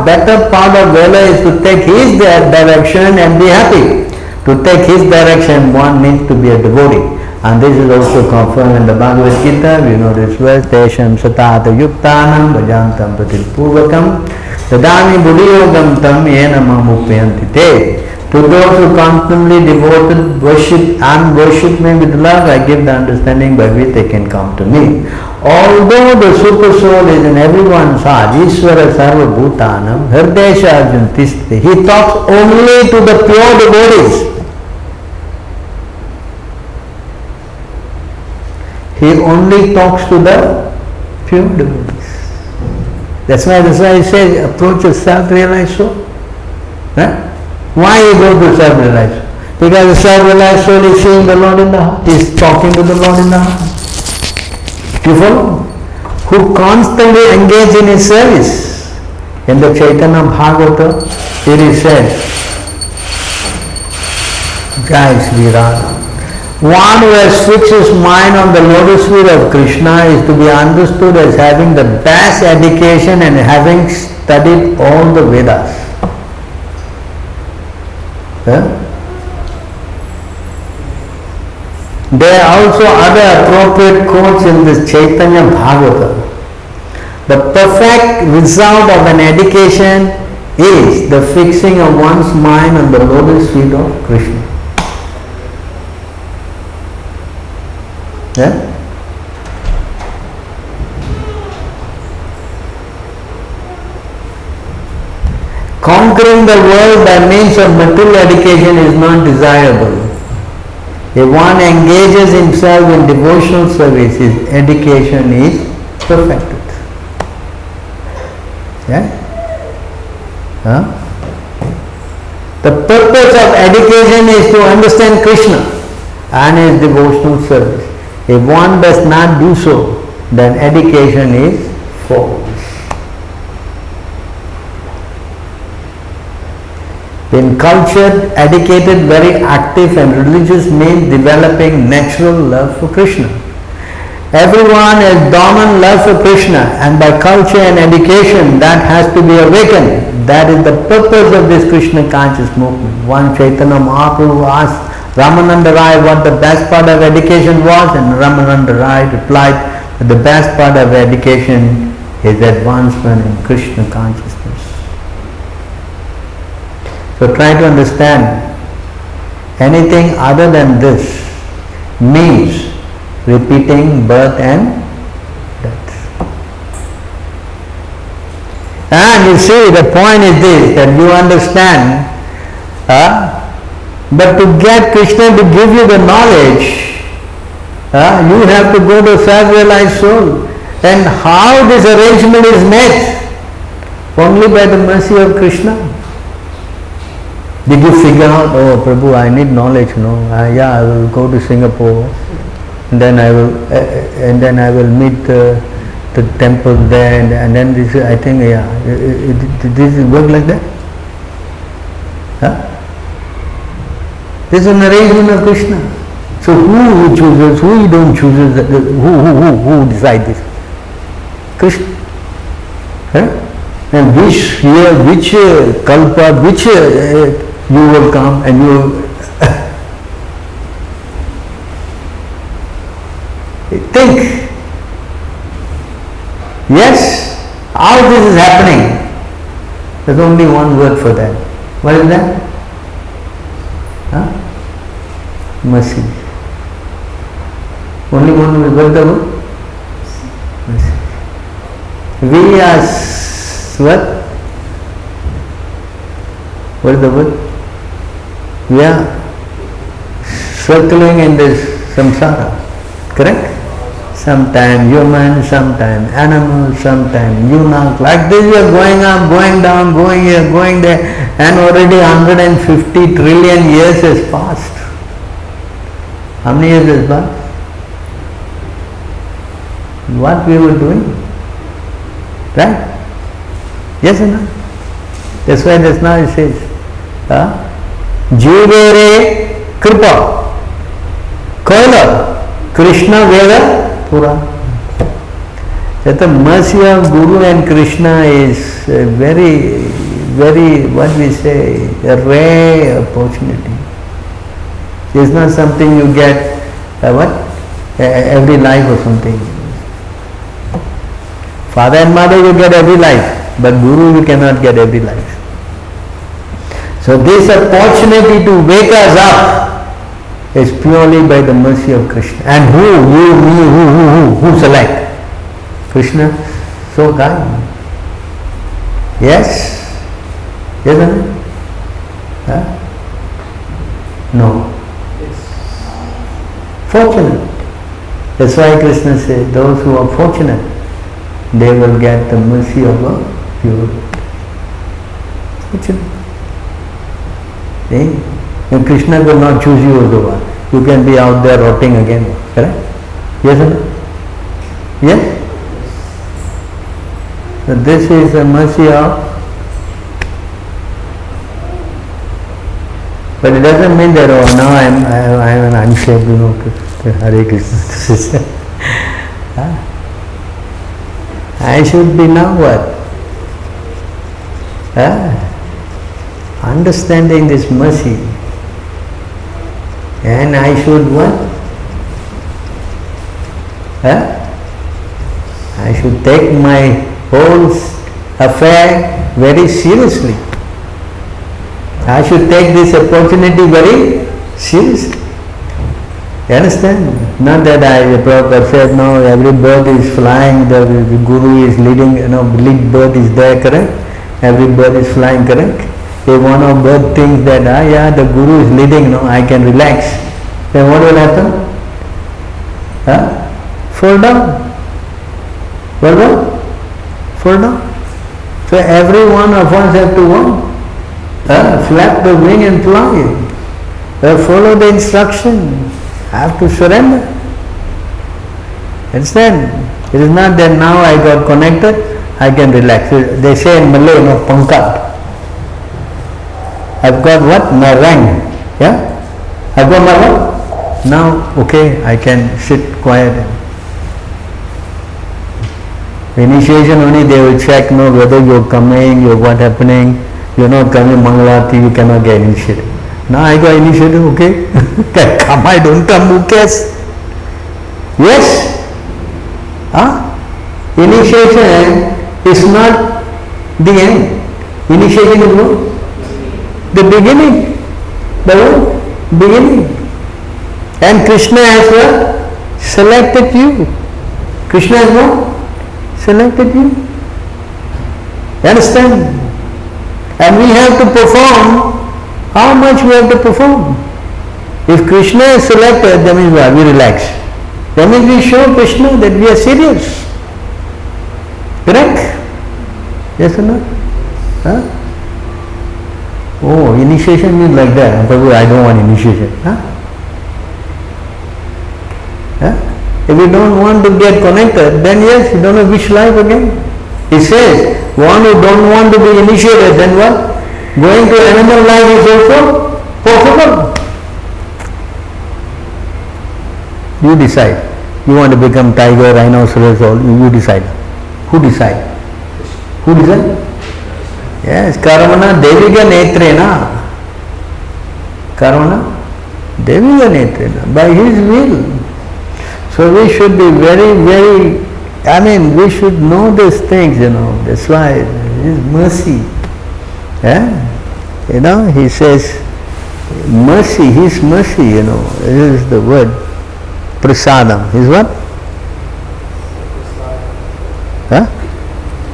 Speaker 1: better part of Vela is to take his direction and be happy. To take his direction, one needs to be a devotee. And this is also confirmed in the Bhagavad Gita. We know this verse, Tesham satata yuktanam vajantam pratilpurvakam dadami buddhiyogam tam yena mamupyanti te. To those who constantly devoted worship and worship me with love, I give the understanding by which they can come to me. Although the Super Soul is in everyone's heart, Ishvara Sarva Bhutanam, Hridesha Arjuna Tishtati, he talks only to the pure devotees. He only talks to the pure devotees. That's why he says, approach a self-realized soul. Right? Why you go to self-realized soul? Because the self-realized soul is seeing the Lord in the heart. He is talking to the Lord in the heart. You follow? Who constantly engage in his service. In the Chaitanya Bhagavata, it is said, Jai Sri Radha. One who has fixed his mind on the lotus feet of Krishna is to be understood as having the best education and having studied all the Vedas. There are also other appropriate quotes in this Chaitanya Bhagavata. The perfect result of an education is the fixing of one's mind on the lotus feet of Krishna. Conquering the world by means of material education is not desirable. If one engages himself in devotional service, his education is perfected. The purpose of education is to understand Krishna and his devotional service. If one does not do so, then education is false. Being cultured, educated, very active and religious means developing natural love for Krishna. Everyone has dormant love for Krishna, and by culture and education that has to be awakened. That is the purpose of this Krishna conscious movement. One Chaitanya Mahaprabhu asked Ramananda Rai what the best part of education was, and Ramananda Rai replied that the best part of education is advancement in Krishna consciousness. So try to understand, anything other than this means repeating birth and death. And you see, the point is this, that you understand, but to get Krishna to give you the knowledge, you have to go to self-realized soul. And how this arrangement is made? Only by the mercy of Krishna. Did you figure out, oh Prabhu, I need knowledge, I will go to Singapore, and then I will meet the temple there, and then this, I think, this work like that? This is an arrangement of Krishna. So who chooses, who he don't chooses, who decides this? Krishna. And which year, which kalpa, which you will come and you think. Yes, how this is happening? There's only one word for that. What is that? Mercy. Only one word. What is the word? Mercy. We are what? What is the word? We are circling in this samsara. Correct? Sometime human, sometime animal, sometime eunuch. Like this you are going up, going down, going here, going there, and already 150 trillion years has passed. How many years has passed? What we were doing? Right? Yes or no? That's why just now it says, Jivere Kripa Koila Krishna Veda Pura. That the mercy of Guru and Krishna is a very, very, what we say, a rare opportunity. It's not something you get, every life or something. Father and mother you get every life, but Guru you cannot get every life. So this opportunity to wake us up is purely by the mercy of Krishna. And who? You, me, who select? Krishna, so kind. Yes? Yes or no? Huh? No. Fortunate. That's why Krishna said, those who are fortunate, they will get the mercy of God. Pure. Fortunate. See? And Krishna will not choose you as the one. You can be out there rotting again. Correct? Yes or no? Yes? So this is the mercy of. But it doesn't mean that, oh, now I'm unshaped, Hare Krishna. I should be now what? Understanding this mercy. And I should what? I should take my whole affair very seriously. I should take this opportunity very seriously. You understand? Not that the Prabhupada said, no, every bird is flying, the Guru is leading, lead bird is there, correct? Every bird is flying, correct? If one of bird thinks that, the Guru is leading, I can relax, then what will happen? Fall down. What? Fall down. So every one of us have to what? Flap the wing and fly. Follow the instruction. Have to surrender. Understand? It is not that now I got connected, I can relax. They say in Malay, pangkat. I've got what? My rank. Yeah? I've got my what? Now, okay, I can sit quiet. Initiation only they will check whether you're coming, what happening. You're not coming Mangalati, you cannot get initiated. Now I got initiated, okay? Come, I don't come, who cares? Yes? Initiation is not the end. Initiation is what? The beginning. The what? Beginning. And Krishna has what? Selected you. Krishna has what? Selected you. You understand? And we have to perform. How much we have to perform? If Krishna is selected, that means we relax. That means we show Krishna that we are serious. Correct? Yes or not? Oh, initiation means like that. Prabhu, I don't want initiation. If you don't want to get connected, then yes, you don't know which life again. He says, one who don't want to be initiated, then what? Going to another life is also possible. You decide. You want to become tiger, rhinoceros, or you decide. Who decide? Who decide? Yes, karmana deviga netrena. Karmana deviga netrena. By his will. So we should be very, we should know these things, That's why his mercy. He says, mercy, his mercy, this is the word. Prasadam. Is what?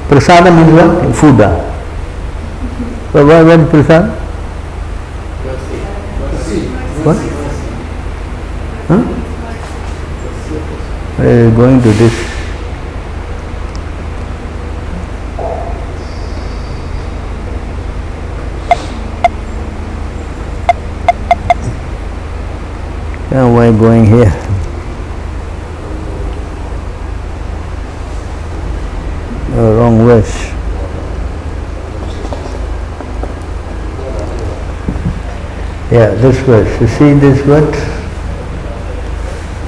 Speaker 1: Prasadam means what? Food. So what is prasad? What? Going to this. Why going here? Wrong verse. Yeah, this verse. You see this word?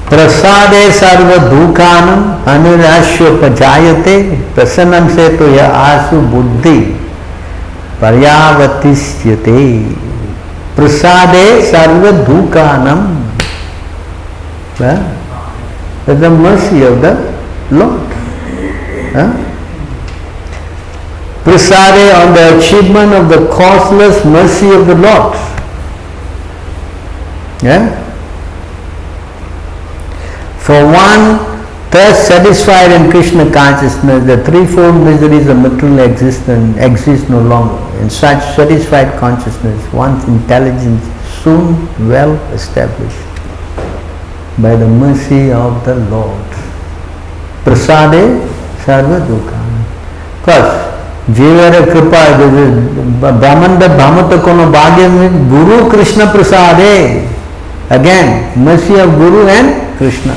Speaker 1: Prasade sarva dukhanam anurashya pajayate prasannam se to ya asu buddhi paryavatisyate. Prasade sarva dukhanam. That's the mercy of the Lord. Prasade on the achievement of the causeless mercy of the Lord. For one thus satisfied in Krishna consciousness, the threefold miseries of material existence exist no longer. In such satisfied consciousness, one's intelligence soon well established by the mercy of the Lord. Prasade sarva dukhanam. Because Jivara Kripa, Brahmanda Brahmata Kono Bhagyam, Guru Krishna Prasade. Again, mercy of Guru and Krishna.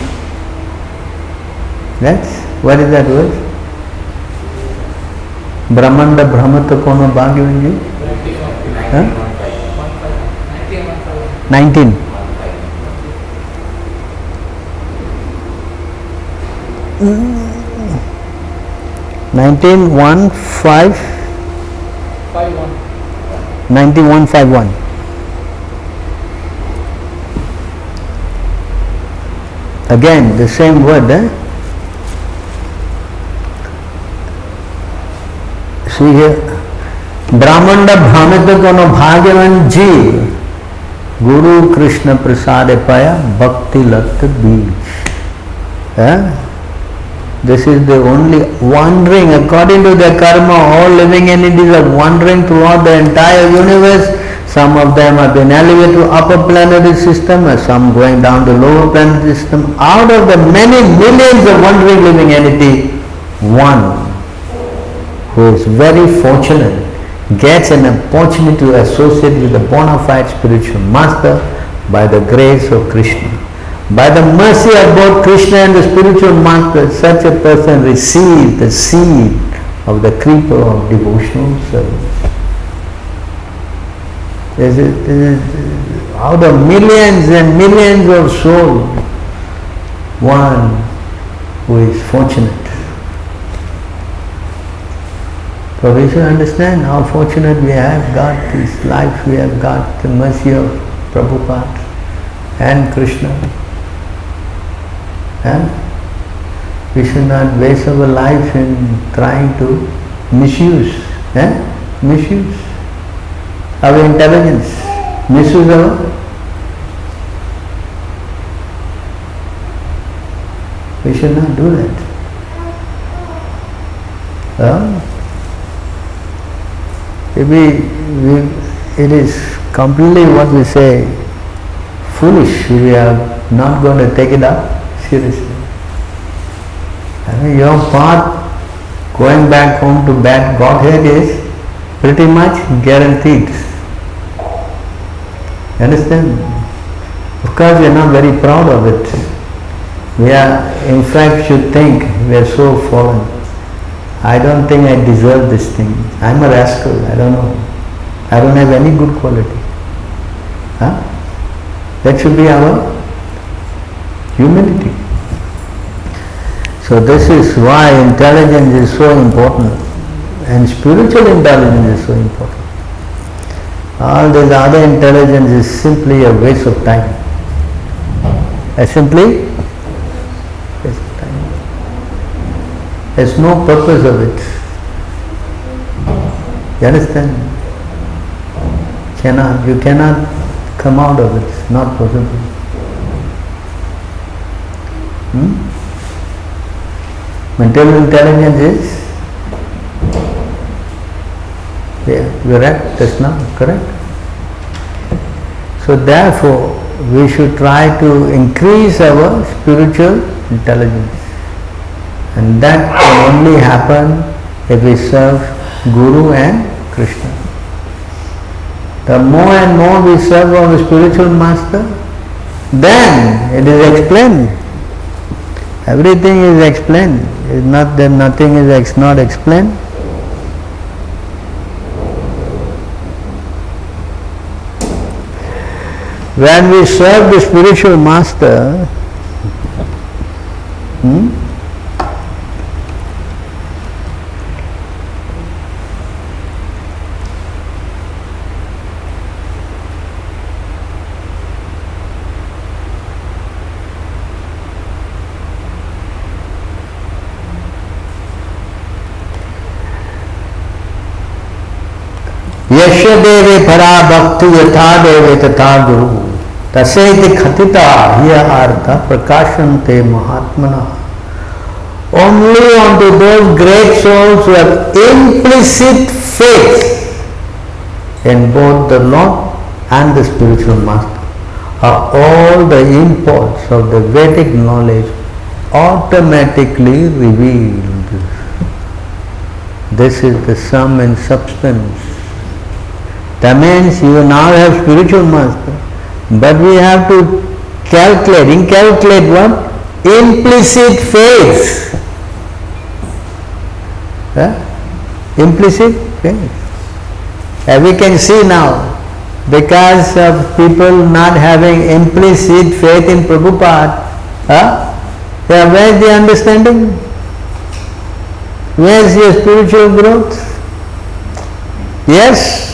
Speaker 1: That's, what is that word? Brahmanda Brahmata Kono Bhagyam. 19. 9151. Again, the same word. See here. Brahmanda Bhamita Kono Bhagavan Ji Guru Krishna Prasade Paya Bhakti Latta Beach. This is the only wandering, according to their karma, all living entities are wandering throughout the entire universe. Some of them have been elevated to upper planetary system, and some going down to lower planetary system. Out of the many millions of wandering living entities, one who is very fortunate gets an opportunity to associate with the bona fide spiritual master by the grace of Krishna. By the mercy of both Krishna and the spiritual master, such a person receives the seed of the creeper of devotional service. Out of millions and millions of souls, one who is fortunate. So we should understand how fortunate we have got this life, we have got the mercy of Prabhupada and Krishna. And we should not waste our life in trying to misuse our intelligence, misuse our we should not do that. It is completely what we say foolish. We are not going to take it up seriously. Your path going back home to bad Godhead is pretty much guaranteed. Understand? Of course we are not very proud of it. We are, in fact, should think we are so fallen. I don't think I deserve this thing. I'm a rascal. I don't know. I don't have any good quality. That should be our humility. So this is why intelligence is so important, and spiritual intelligence is so important. All this other intelligence is simply a waste of time. Simply waste of time. There's no purpose of it. You understand? You cannot come out of it. It's not possible. Material intelligence is, you're right, that's not correct. So therefore, we should try to increase our spiritual intelligence. And that can only happen if we serve Guru and Krishna. The more and more we serve our spiritual master, then it is explained. Everything is explained. It's not that nothing is not explained. When we serve the spiritual master, यस्य देवे परा भक्ति यथा देवे तथा गुरु तसेति खतिता ह्य अर्थ प्रकाशन्ते महात्मना. Only unto those great souls who have implicit faith in both the Lord and the spiritual master are all the imports of the Vedic knowledge automatically revealed. This is the sum and substance. That means you now have spiritual master, but we have to inculcate what? Implicit faith. Implicit faith. As we can see now, because of people not having implicit faith in Prabhupada, where is the understanding? Where is your spiritual growth? Yes.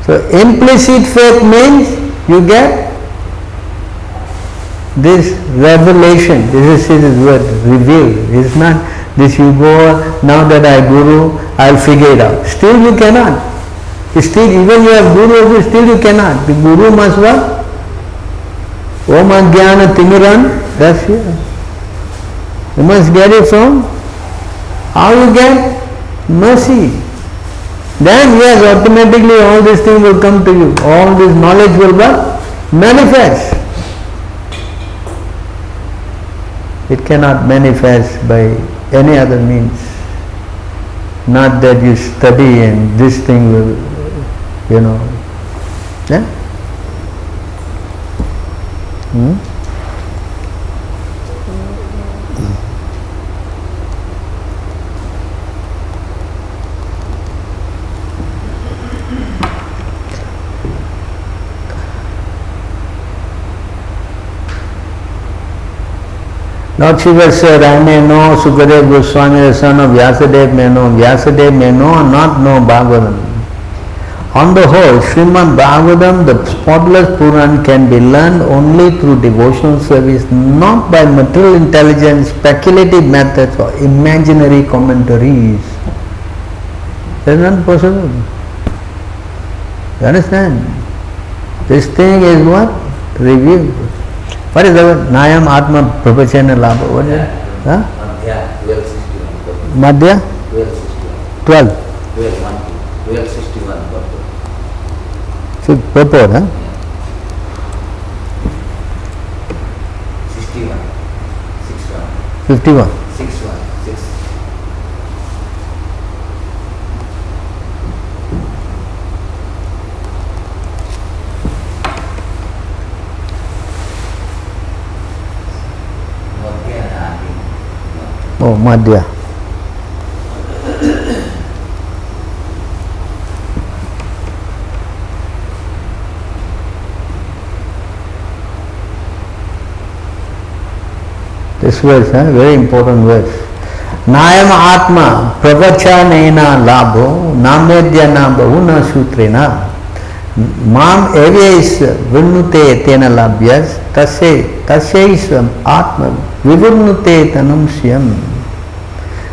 Speaker 1: So implicit faith means you get this revelation. This is his word, revealed. It's not this you go, now that I Guru, I'll figure it out. Still you cannot. Still, even you have Guru also, still you cannot. The Guru must what? Om Ajnana Timiran, that's here. You must get it from, how you get? Mercy. Then yes, automatically all these things will come to you. All this knowledge will manifest. It cannot manifest by any other means. Not that you study and this thing will, yeah? Lord Shiva said, I may know Sukadeva Goswami, the son of Vyasadeva may know, Vyasadeva may know or not know Bhagavatam. On the whole, Srimad Bhagavatam, the spotless Puran, can be learned only through devotional service, not by material intelligence, speculative methods or imaginary commentaries. That is not possible. You understand? This thing is what? Revealed. What is the word? Nayam Atma Prabhachana Labha. What is it? Huh? Madhya 1261.
Speaker 3: 1261 purport.
Speaker 1: So purport, huh?
Speaker 3: 61.
Speaker 1: 51.
Speaker 3: 61. 6.
Speaker 1: Oh, Madhya. This verse, very important verse. Nayam atma pravachanena labho namedyana bahuna sutrena mam eves vrinute tena labhyas tasyaisam atma vivurnute tanumsyam.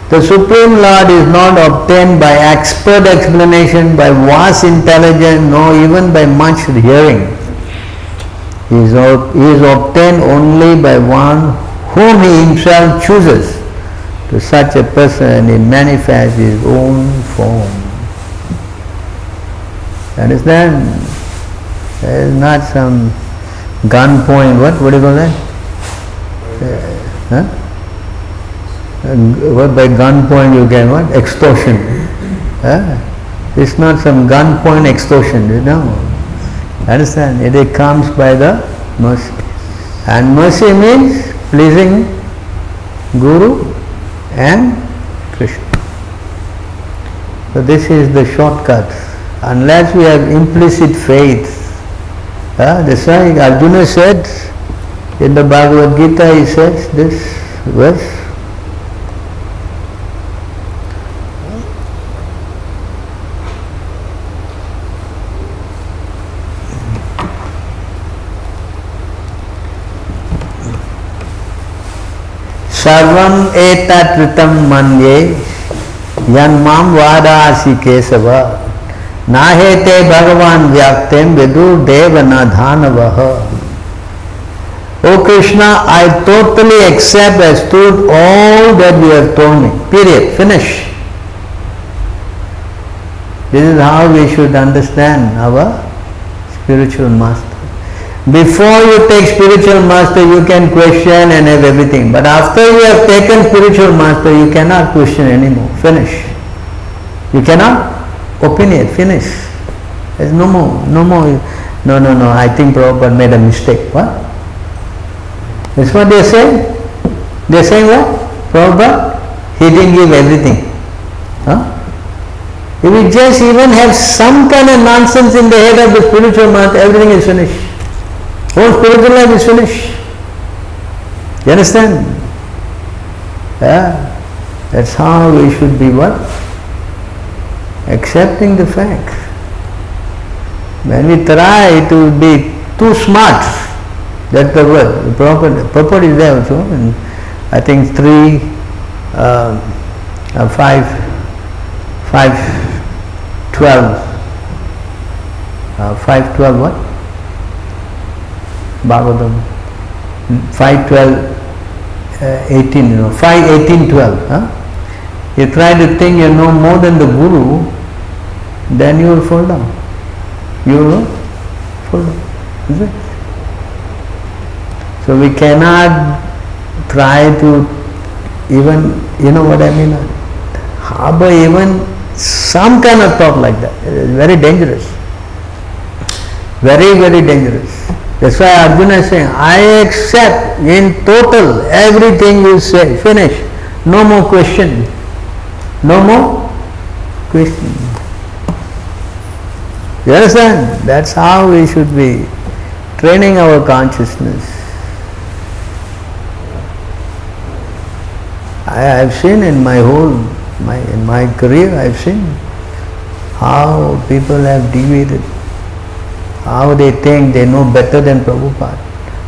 Speaker 1: The Supreme Lord is not obtained by expert explanation, by vast intelligence, nor even by much hearing. He is obtained only by one whom he himself chooses. To such a person he manifests his own form. Understand? There is not some gun point, what do you call that? What by gun point you get what? Extortion. It's not some gun point extortion, you know. Understand? It comes by the mercy. And mercy means pleasing Guru and Krishna. So this is the shortcut. Unless we have implicit faith, that's why Arjuna said in the Bhagavad Gita, he says this verse. Sarvam etat ritam manye yanmam vadasi kesava nahete bhagavan vyaktem vidur devana dhanavaha. O Krishna, I totally accept as truth all that you have told me. Period. Finish. This is how we should understand our spiritual master. Before you take spiritual master, you can question and have everything. But after you have taken spiritual master, you cannot question anymore. Finish. You cannot opinionate. Finish. There's no more. No, I think Prabhupada made a mistake. What? That's what they're saying. They're saying what? Prabhupada, he didn't give everything. If we just even have some kind of nonsense in the head of the spiritual master, everything is finished. Whole spiritual life is finished. You understand? That's how we should be what? Accepting the fact. When we try to be too smart, that's the word. Purport is there also. And I think 5:12 what? Bhagavatam 5:12, 18, 5:18:12. You try to think you know more than the Guru, then you will fall down. You will fall down. Is it? So we cannot try to even, you know what I mean, harbor even some kind of thought like that. It is very dangerous. Very, very dangerous. That's why Arjuna is saying, I accept in total everything you say. Finish. No more question. No more question. You understand? That's how we should be training our consciousness. I have seen in my career, I have seen how people have deviated. How they think they know better than Prabhupada,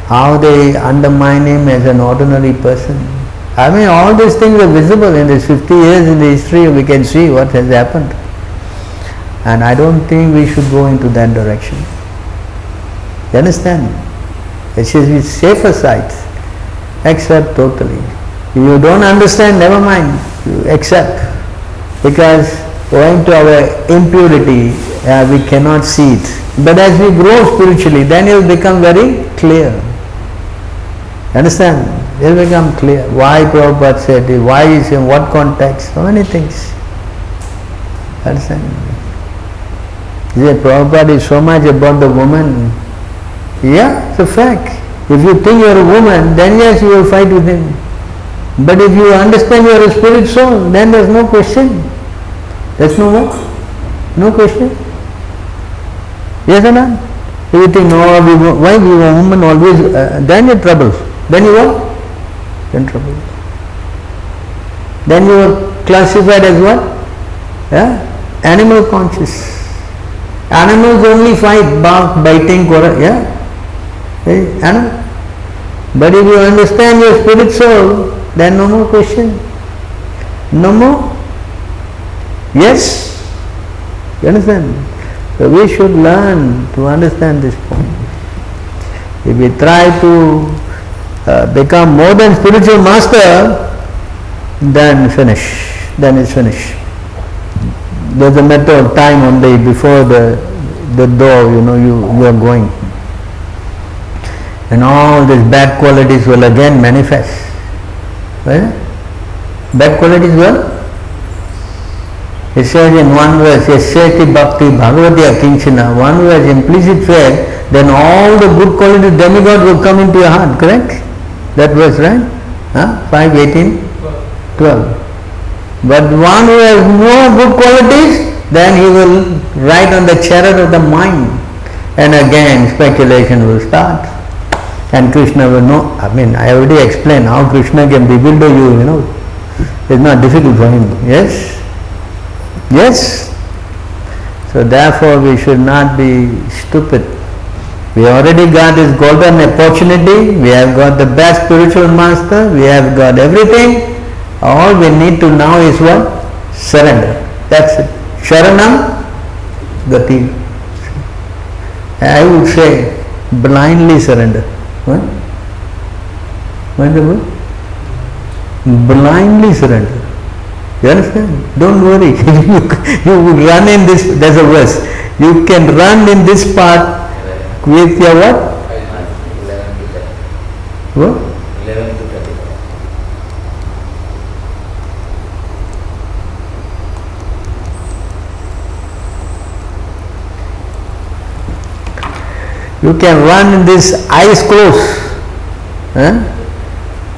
Speaker 1: how they undermine him as an ordinary person. I mean, all these things are visible in these 50 years in the history. We can see what has happened. And I don't think we should go into that direction. You understand? It should be safer side. Accept totally. If you don't understand, never mind. You accept. Because owing to our impurity, we cannot see it. But as we grow spiritually, then it will become very clear. Understand? It will become clear. Why Prabhupada said it, why is in what context, so many things. Understand? Prabhupada is so much about the woman. Yeah, it's a fact. If you think you are a woman, then yes, you will fight with him. But if you understand you are a spirit soul, then there is no question. There is no more. No question. Yes or not? If you think, no, why we are women always, then you trouble. Then you what? you're in trouble. Then you are classified as what? Yeah? Animal conscious. Animals only fight, bark, biting, yeah? Animal. But if you understand your spirit soul, then no more question. No more. Yes? You understand? So we should learn to understand this point. If we try to become more than spiritual master, then finish. Then it's finished. There's a matter of time only before the door, you are going. And all these bad qualities will again manifest. Right? Bad qualities will? It says in one verse, Yasyati Bhakti Bhagavati Akinchana, one verse, implicit faith, then all the good qualities of demigod will come into your heart, correct? That verse, right? 5, 18, 12. But one who has no good qualities, then he will ride on the chariot of the mind. And again speculation will start. And Krishna will know, I already explained how Krishna can bewilder you, It's not difficult for him. Yes? Yes? So therefore we should not be stupid. We already got this golden opportunity, we have got the best spiritual master, we have got everything. All we need to now is what? Surrender. That's it. Sharanam Gati. I would say blindly surrender. What? What is the word? Blindly surrender. You understand? Don't worry. You would run in this, there's a verse. You can run in this path with your what? What?
Speaker 3: 11 to 30.
Speaker 1: You can run in this eyes closed.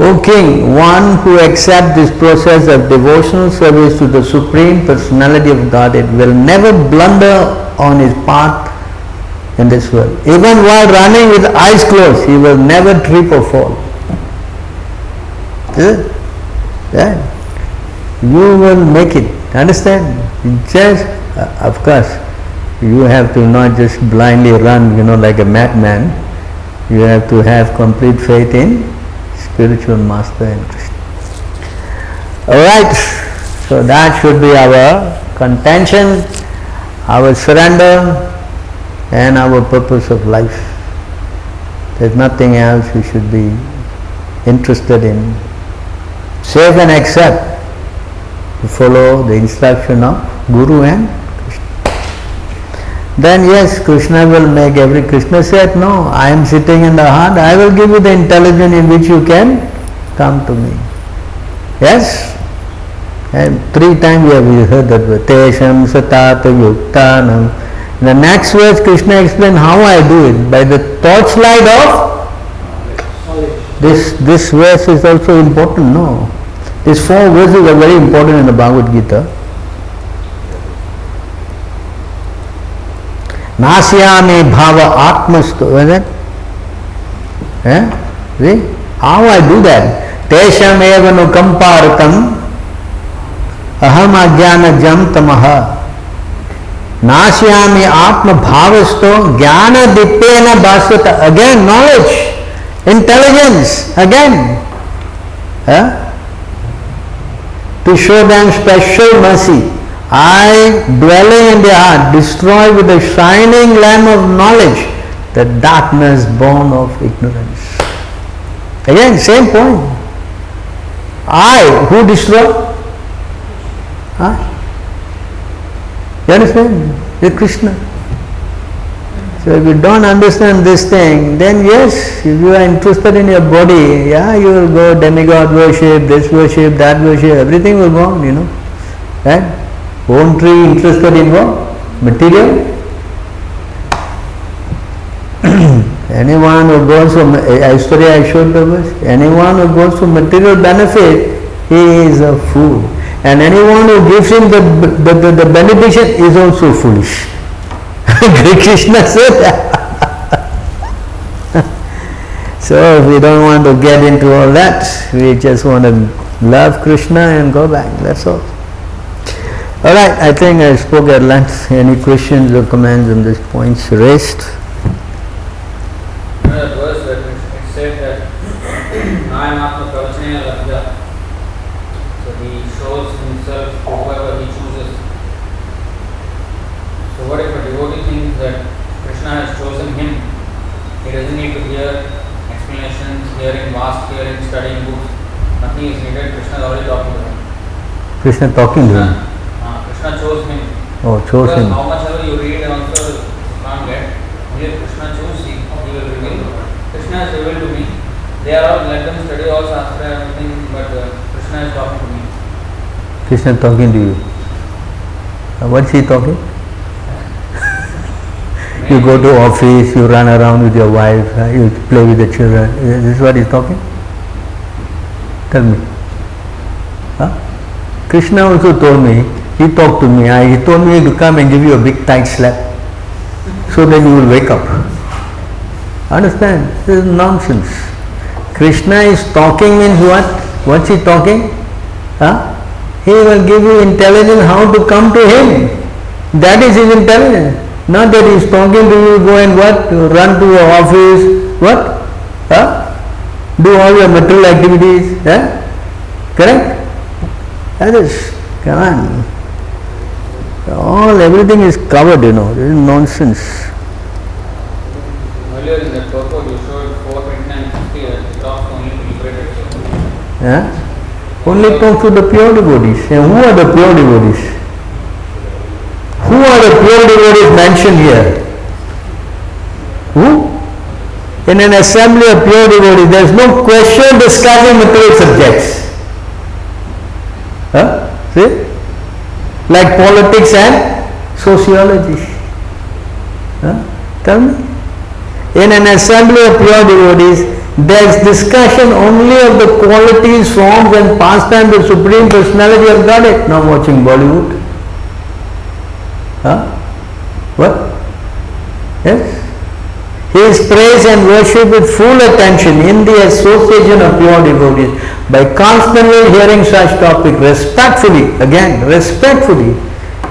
Speaker 1: O King, one who accepts this process of devotional service to the Supreme Personality of Godhead will never blunder on his path in this world. Even while running with eyes closed, he will never trip or fall. Yeah. You will make it. Understand? Just, of course, you have to not just blindly run, like a madman. You have to have complete faith in spiritual master and Krishna. Alright, so that should be our contention, our surrender, and our purpose of life. There's nothing else we should be interested in. Save and accept to follow the instruction of Guru and Krishna. Then yes, Krishna will make Krishna said, no, I am sitting in the heart, I will give you the intelligence in which you can come to me. Yes? And 3 times we have heard that word. Tesham satata yuktanam. In the next verse, Krishna explained how I do it. By the torchlight of this verse is also important, no? These 4 verses are very important in the Bhagavad Gita. Nasyami bhava atmastu. What is that? See? How I do that? Tesham eva nukampartam aham ajnana jam tamaha. Nasyami atma bhavasto jnana dipena bhasvata. Again, knowledge, intelligence, again. To show them special mercy. I, dwelling in their heart, destroy with the shining lamp of knowledge the darkness born of ignorance. Again, same point. I, who destroy? You understand? You're Krishna. So if you don't understand this thing, then yes, if you are interested in your body, you will go demigod worship, this worship, that worship, everything will go on, Right? Won't be interested in what? Material? Anyone who goes for, yesterday I showed the verse, anyone who goes for material benefit, he is a fool. And anyone who gives him the benediction is also foolish. Krishna said So we don't want to get into all that. We just want to love Krishna and go back. That's all. All right. I think I spoke at length. Any questions or comments on these points raised?
Speaker 2: That verse that it said that I am Atma Kavachaya Labdha. So he shows himself to whoever he chooses. So what if a devotee thinks that Krishna has chosen him? He doesn't need to hear explanations, hearing, studying books. Nothing is needed. Krishna is already talking to him.
Speaker 1: Krishna talking to him.
Speaker 2: Krishna chose him.
Speaker 1: Oh, chose
Speaker 2: Because
Speaker 1: him.
Speaker 2: how much ever you read also you can't get. Only if Krishna chose, he will reveal. Krishna has revealed to me. They are all, let them study all Shastra and everything, but Krishna is talking to me.
Speaker 1: Krishna talking to you. What's he talking? You go to office, you run around with your wife, you play with the children. Is this what he's talking? Tell me. Huh? Krishna also told me, he talked to me, he told me to come and give you a big tight slap. So then you will wake up. Understand? This is nonsense. Krishna is talking means what? What's he talking? Huh? He will give you intelligence how to come to him. That is his intelligence. Not that he is talking to you, go and what? Run to your office, what? Huh? Do all your material activities. Huh? Correct? That is, come on. Everything is covered, This is nonsense.
Speaker 2: Earlier in the purport you showed 429:50 that it talks only to liberated souls.
Speaker 1: Yeah? Only talk to the pure devotees. And who are the pure devotees? Who are the pure devotees mentioned here? Who? In an assembly of pure devotees, there is no question discussing material subjects. Huh? See? Like politics and sociology. Huh? Tell me. In an assembly of pure devotees, there is discussion only of the qualities, forms and pastimes of Supreme Personality of Godhead. Not watching Bollywood. Huh? What? Yes? He is praised and worshipped with full attention in the association of pure devotees by constantly hearing such topic respectfully. Again, respectfully.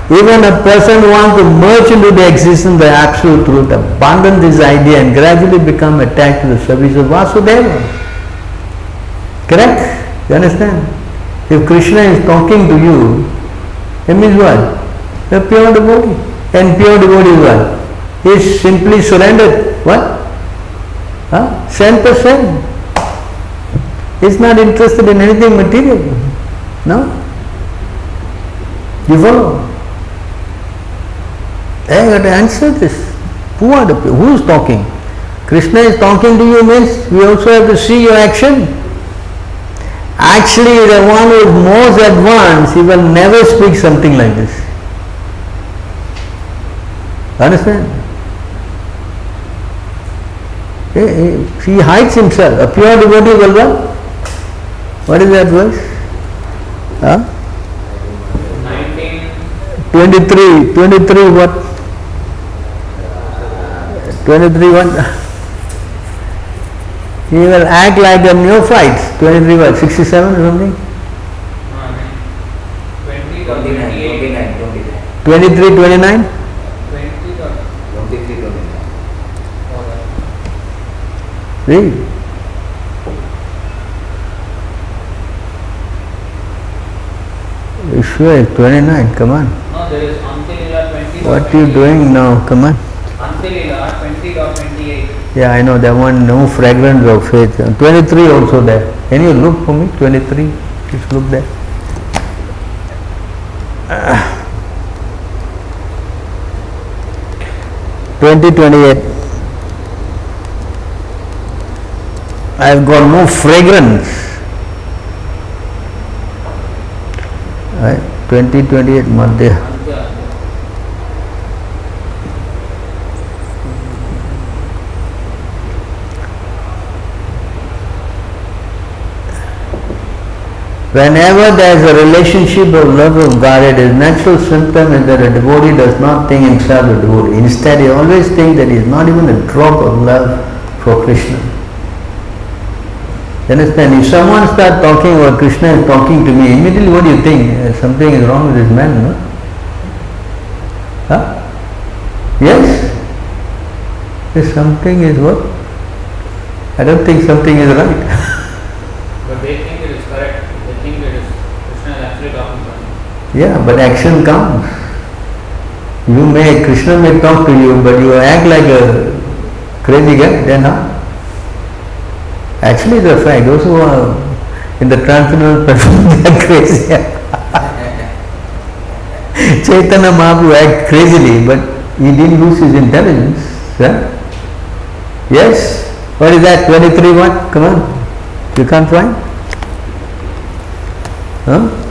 Speaker 1: Even a person who wants to merge into the existence of the absolute truth, abandon this idea and gradually become attached to the service of Vasudeva. Correct? You understand? If Krishna is talking to you, it means what? A pure devotee. And pure devotee is what? He is simply surrendered. What? 100%. He is not interested in anything material. No? You follow? I got to answer this. Who are the people? Who is talking? Krishna is talking to you means we also have to see your action. Actually, the one who is most advanced, he will never speak something like this. Understand? He hides himself. A pure devotee will what? What is that verse? 23 what? 23 what? He will act like a neophyte. 23 what? 67 or something? 23, 29? 3. You sure it's 29? Come on.
Speaker 2: No, there is Antilila 20.
Speaker 1: What are you doing now? Come on.
Speaker 2: Antilila 20.28.
Speaker 1: Yeah, I know that one. No fragrance of faith. 23 also there. Can you look for me? 23. Just look there. 2028. I have got no fragrance. Right? 2028 Madhya. Whenever there is a relationship of love of God, it is natural symptom is that a devotee does not think himself a devotee. Instead, he always thinks that he is not even a drop of love for Krishna. You understand? If someone starts talking or Krishna is talking to me, immediately what do you think? Something is wrong with this man, no? Huh? Yes? If something is what? I don't think something is right.
Speaker 2: But they think it is correct. They think it is Krishna is actually talking to them.
Speaker 1: Yeah, but action counts. Krishna may talk to you, but you act like a crazy guy, then how? Actually, the fact, those who are in the transcendental platform, they are crazy. Chaitanya Mahaprabhu acted crazily, but he didn't lose his intelligence. Huh? Yes? What is that? 23 what? Come on. You can't find? Huh?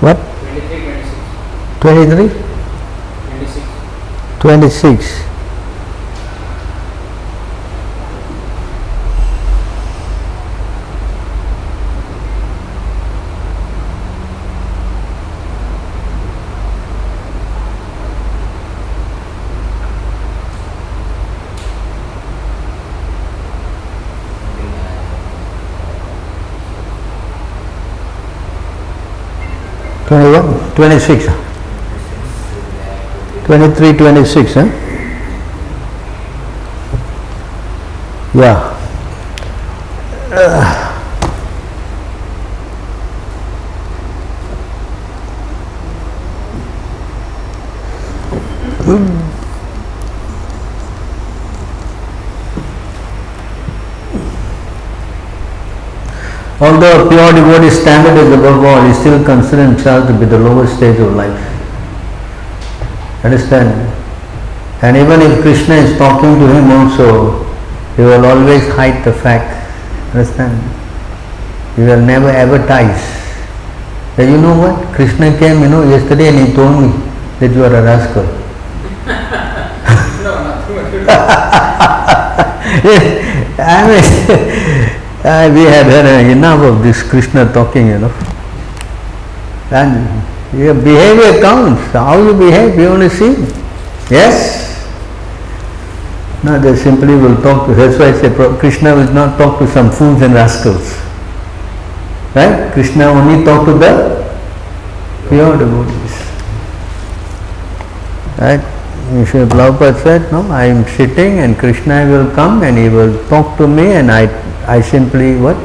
Speaker 1: What? 23? 26. What? 26. 23, 26, huh? Yeah. Although a pure devotee standard is above all, he still considers himself to be the lowest stage of life. Understand? And even if Krishna is talking to him also, he will always hide the fact. Understand? He will never advertise. That you know what? Krishna came, yesterday and he told me that you are a rascal. I mean, we had heard enough of this Krishna talking, And your behavior counts. How you behave, you only see. Yes? No, they simply will talk to, that's why I say Krishna will not talk to some fools and rascals. Right? Krishna only talk to the pure devotees. Right? Srila Prabhupada said, no, I am sitting and Krishna will come and he will talk to me and I simply what?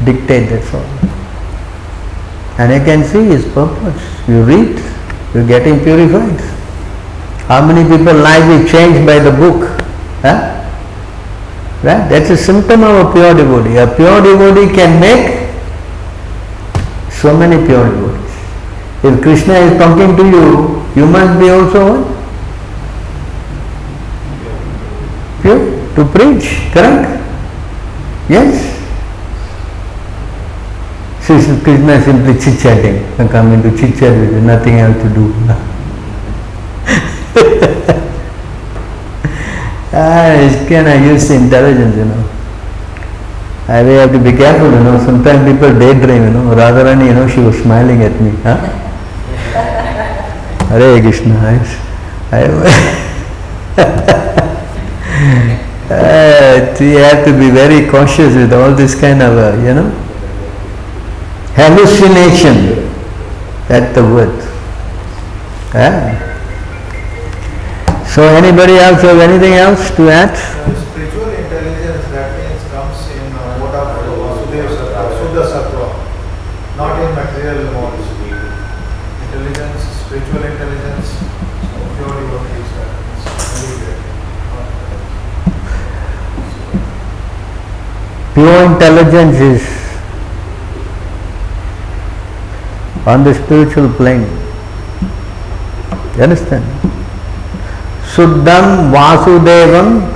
Speaker 1: Dictate, that's all. And I can see his purpose. You read, you are getting purified. How many people's lives is changed by the book? Huh? Right? That's a symptom of a pure devotee. A pure devotee can make so many pure devotees. If Krishna is talking to you, you must be also what? Pure to preach, correct? Yes? Krishna is simply chit-chatting. I come into chit-chat with you, nothing else to do. I use intelligence, We have to be careful, Sometimes people daydream, Radharani, she was smiling at me. Huh? Hare Krishna. You have to be very cautious with all this kind of, hallucination. That's the word. So anybody else have anything else to add?
Speaker 3: Spiritual intelligence, that means comes in mode of Vasudeva Sattva, Suddha Sattva, not in material modes. Intelligence, spiritual
Speaker 1: pure intelligence is on the spiritual plane. You understand? Suddham Vasudevam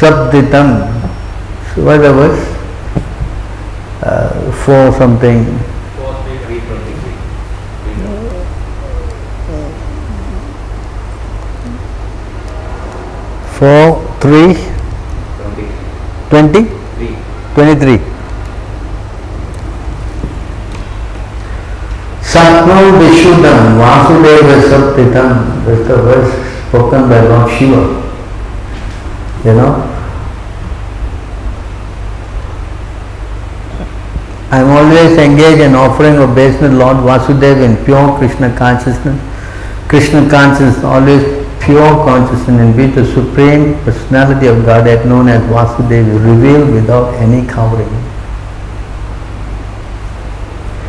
Speaker 1: Sabditam. So what the verse? 4 something. 23. Satnam Vishuddham Vasudeva Sabditam. That's the verse spoken by Lord Shiva. You know? I am always engaged in offering obeisance Lord Vasudeva in pure Krishna consciousness. Krishna consciousness, always pure consciousness, and be the supreme personality of Godhead known as Vasudeva, revealed without any covering.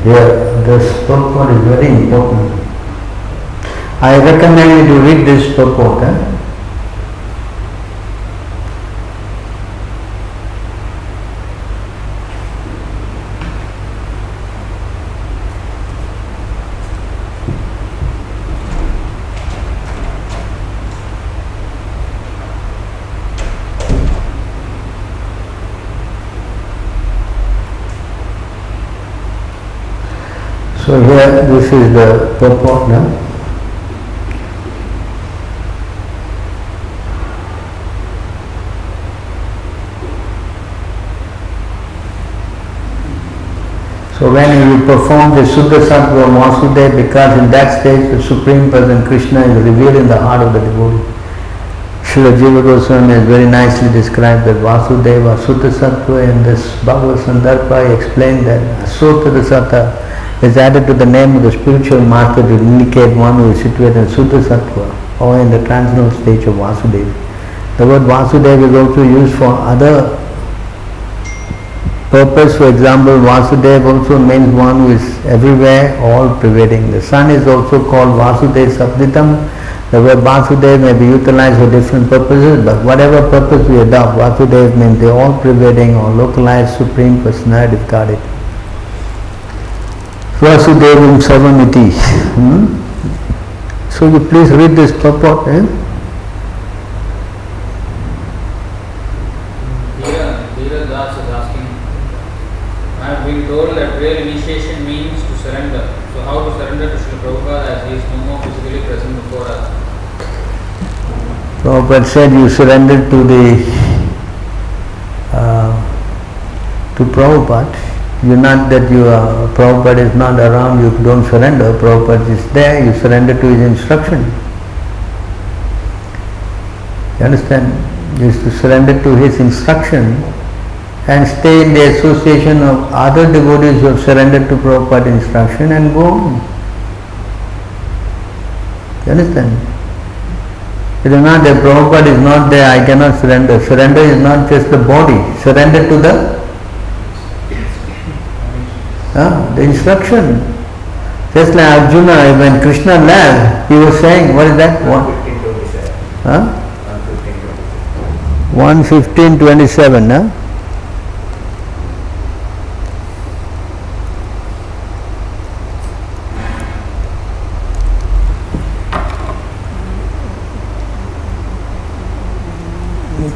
Speaker 1: Here, this purport is very important. I recommend you to read this purport. So here, this is the purport now. So when you perform the Suddha Sattva Vasudeva, because in that stage the Supreme Person Krishna is revealed in the heart of the devotee. Srila Jiva Goswami has very nicely described that Vasudeva, Suddha Sattva. In this Bhagavad Sandarbha he explained that Suddha Sattva is added to the name of the spiritual master to indicate one who is situated in Suddha Sattva or in the transcendental stage of Vasudeva. The word Vasudeva is also used for other purpose. For example, Vasudeva also means one who is everywhere, all pervading. The sun is also called Vasudeva Sabditam. The word Vasudeva may be utilized for different purposes, but whatever purpose we adopt, Vasudeva means the all pervading or localized supreme personality of Godhead. Vasudevam Savamiti. So you please read this purport.
Speaker 2: Dheera Das is asking, I have been told that real initiation means to surrender. So how to surrender to Srila Prabhupada as he is no more physically present before us?
Speaker 1: Prabhupada said you surrender to Prabhupada. You're not that Prabhupada is not around, you don't surrender. Prabhupada is there, you surrender to his instruction. You understand? You have to surrender to his instruction and stay in the association of other devotees who have surrendered to Prabhupada's instruction and go on. You understand? It is not that Prabhupada is not there, I cannot surrender. Surrender is not just the body. Surrender to the instruction. Just like Arjuna, when Krishna left, he was saying, what is that? 1:15:27.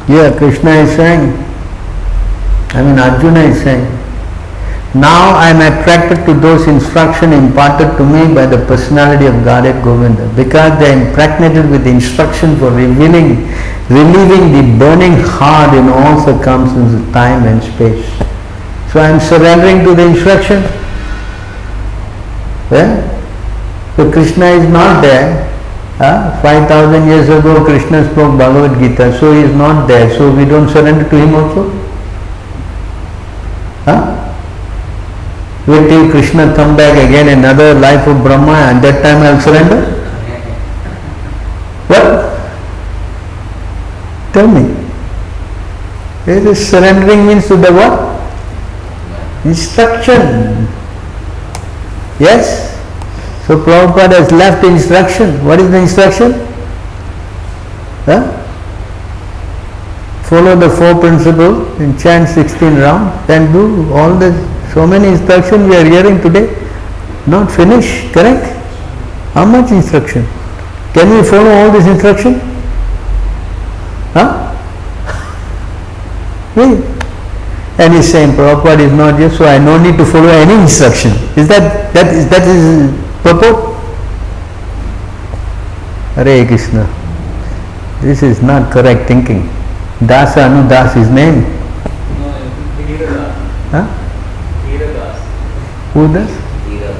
Speaker 1: Here Krishna is saying, Arjuna is saying, now I am attracted to those instructions imparted to me by the personality of Godhead Govinda, because they are impregnated with instruction for relieving the burning heart in all circumstances, time and space. So I am surrendering to the instruction. So Krishna is not there. 5,000 years ago Krishna spoke Bhagavad Gita, so he is not there. So we don't surrender to him also. Wait till Krishna come back again, another life of Brahma, and that time I will surrender? What? Tell me. This surrendering means to the what? Instruction. Yes? So Prabhupada has left instruction. What is the instruction? follow the four principles and chant 16 rounds, then do all this. So many instructions we are hearing today, not finished, correct? How much instruction? Can we follow all this instruction? Huh? Really? And he's saying Prabhupada is not here, so I no need to follow any instruction. Is that is purport? Hare Krishna. This is not correct thinking. Dasa Anudas is name.
Speaker 2: No, Dhira.
Speaker 1: Huh?
Speaker 2: Dhira Das.
Speaker 1: Who does?
Speaker 2: Dhira.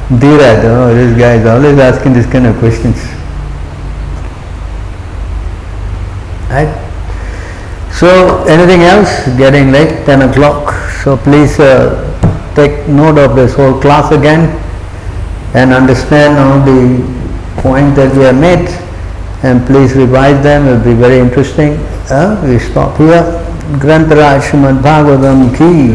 Speaker 1: Dhiraj. Oh, this guy is always asking this kind of questions. Right? So, anything else? Getting late, 10 o'clock. So, please take note of this whole class again and understand all the points that we have made, and please revise them. It will be very interesting. We stop here. Grantaraj Srimad Bhagavatam ki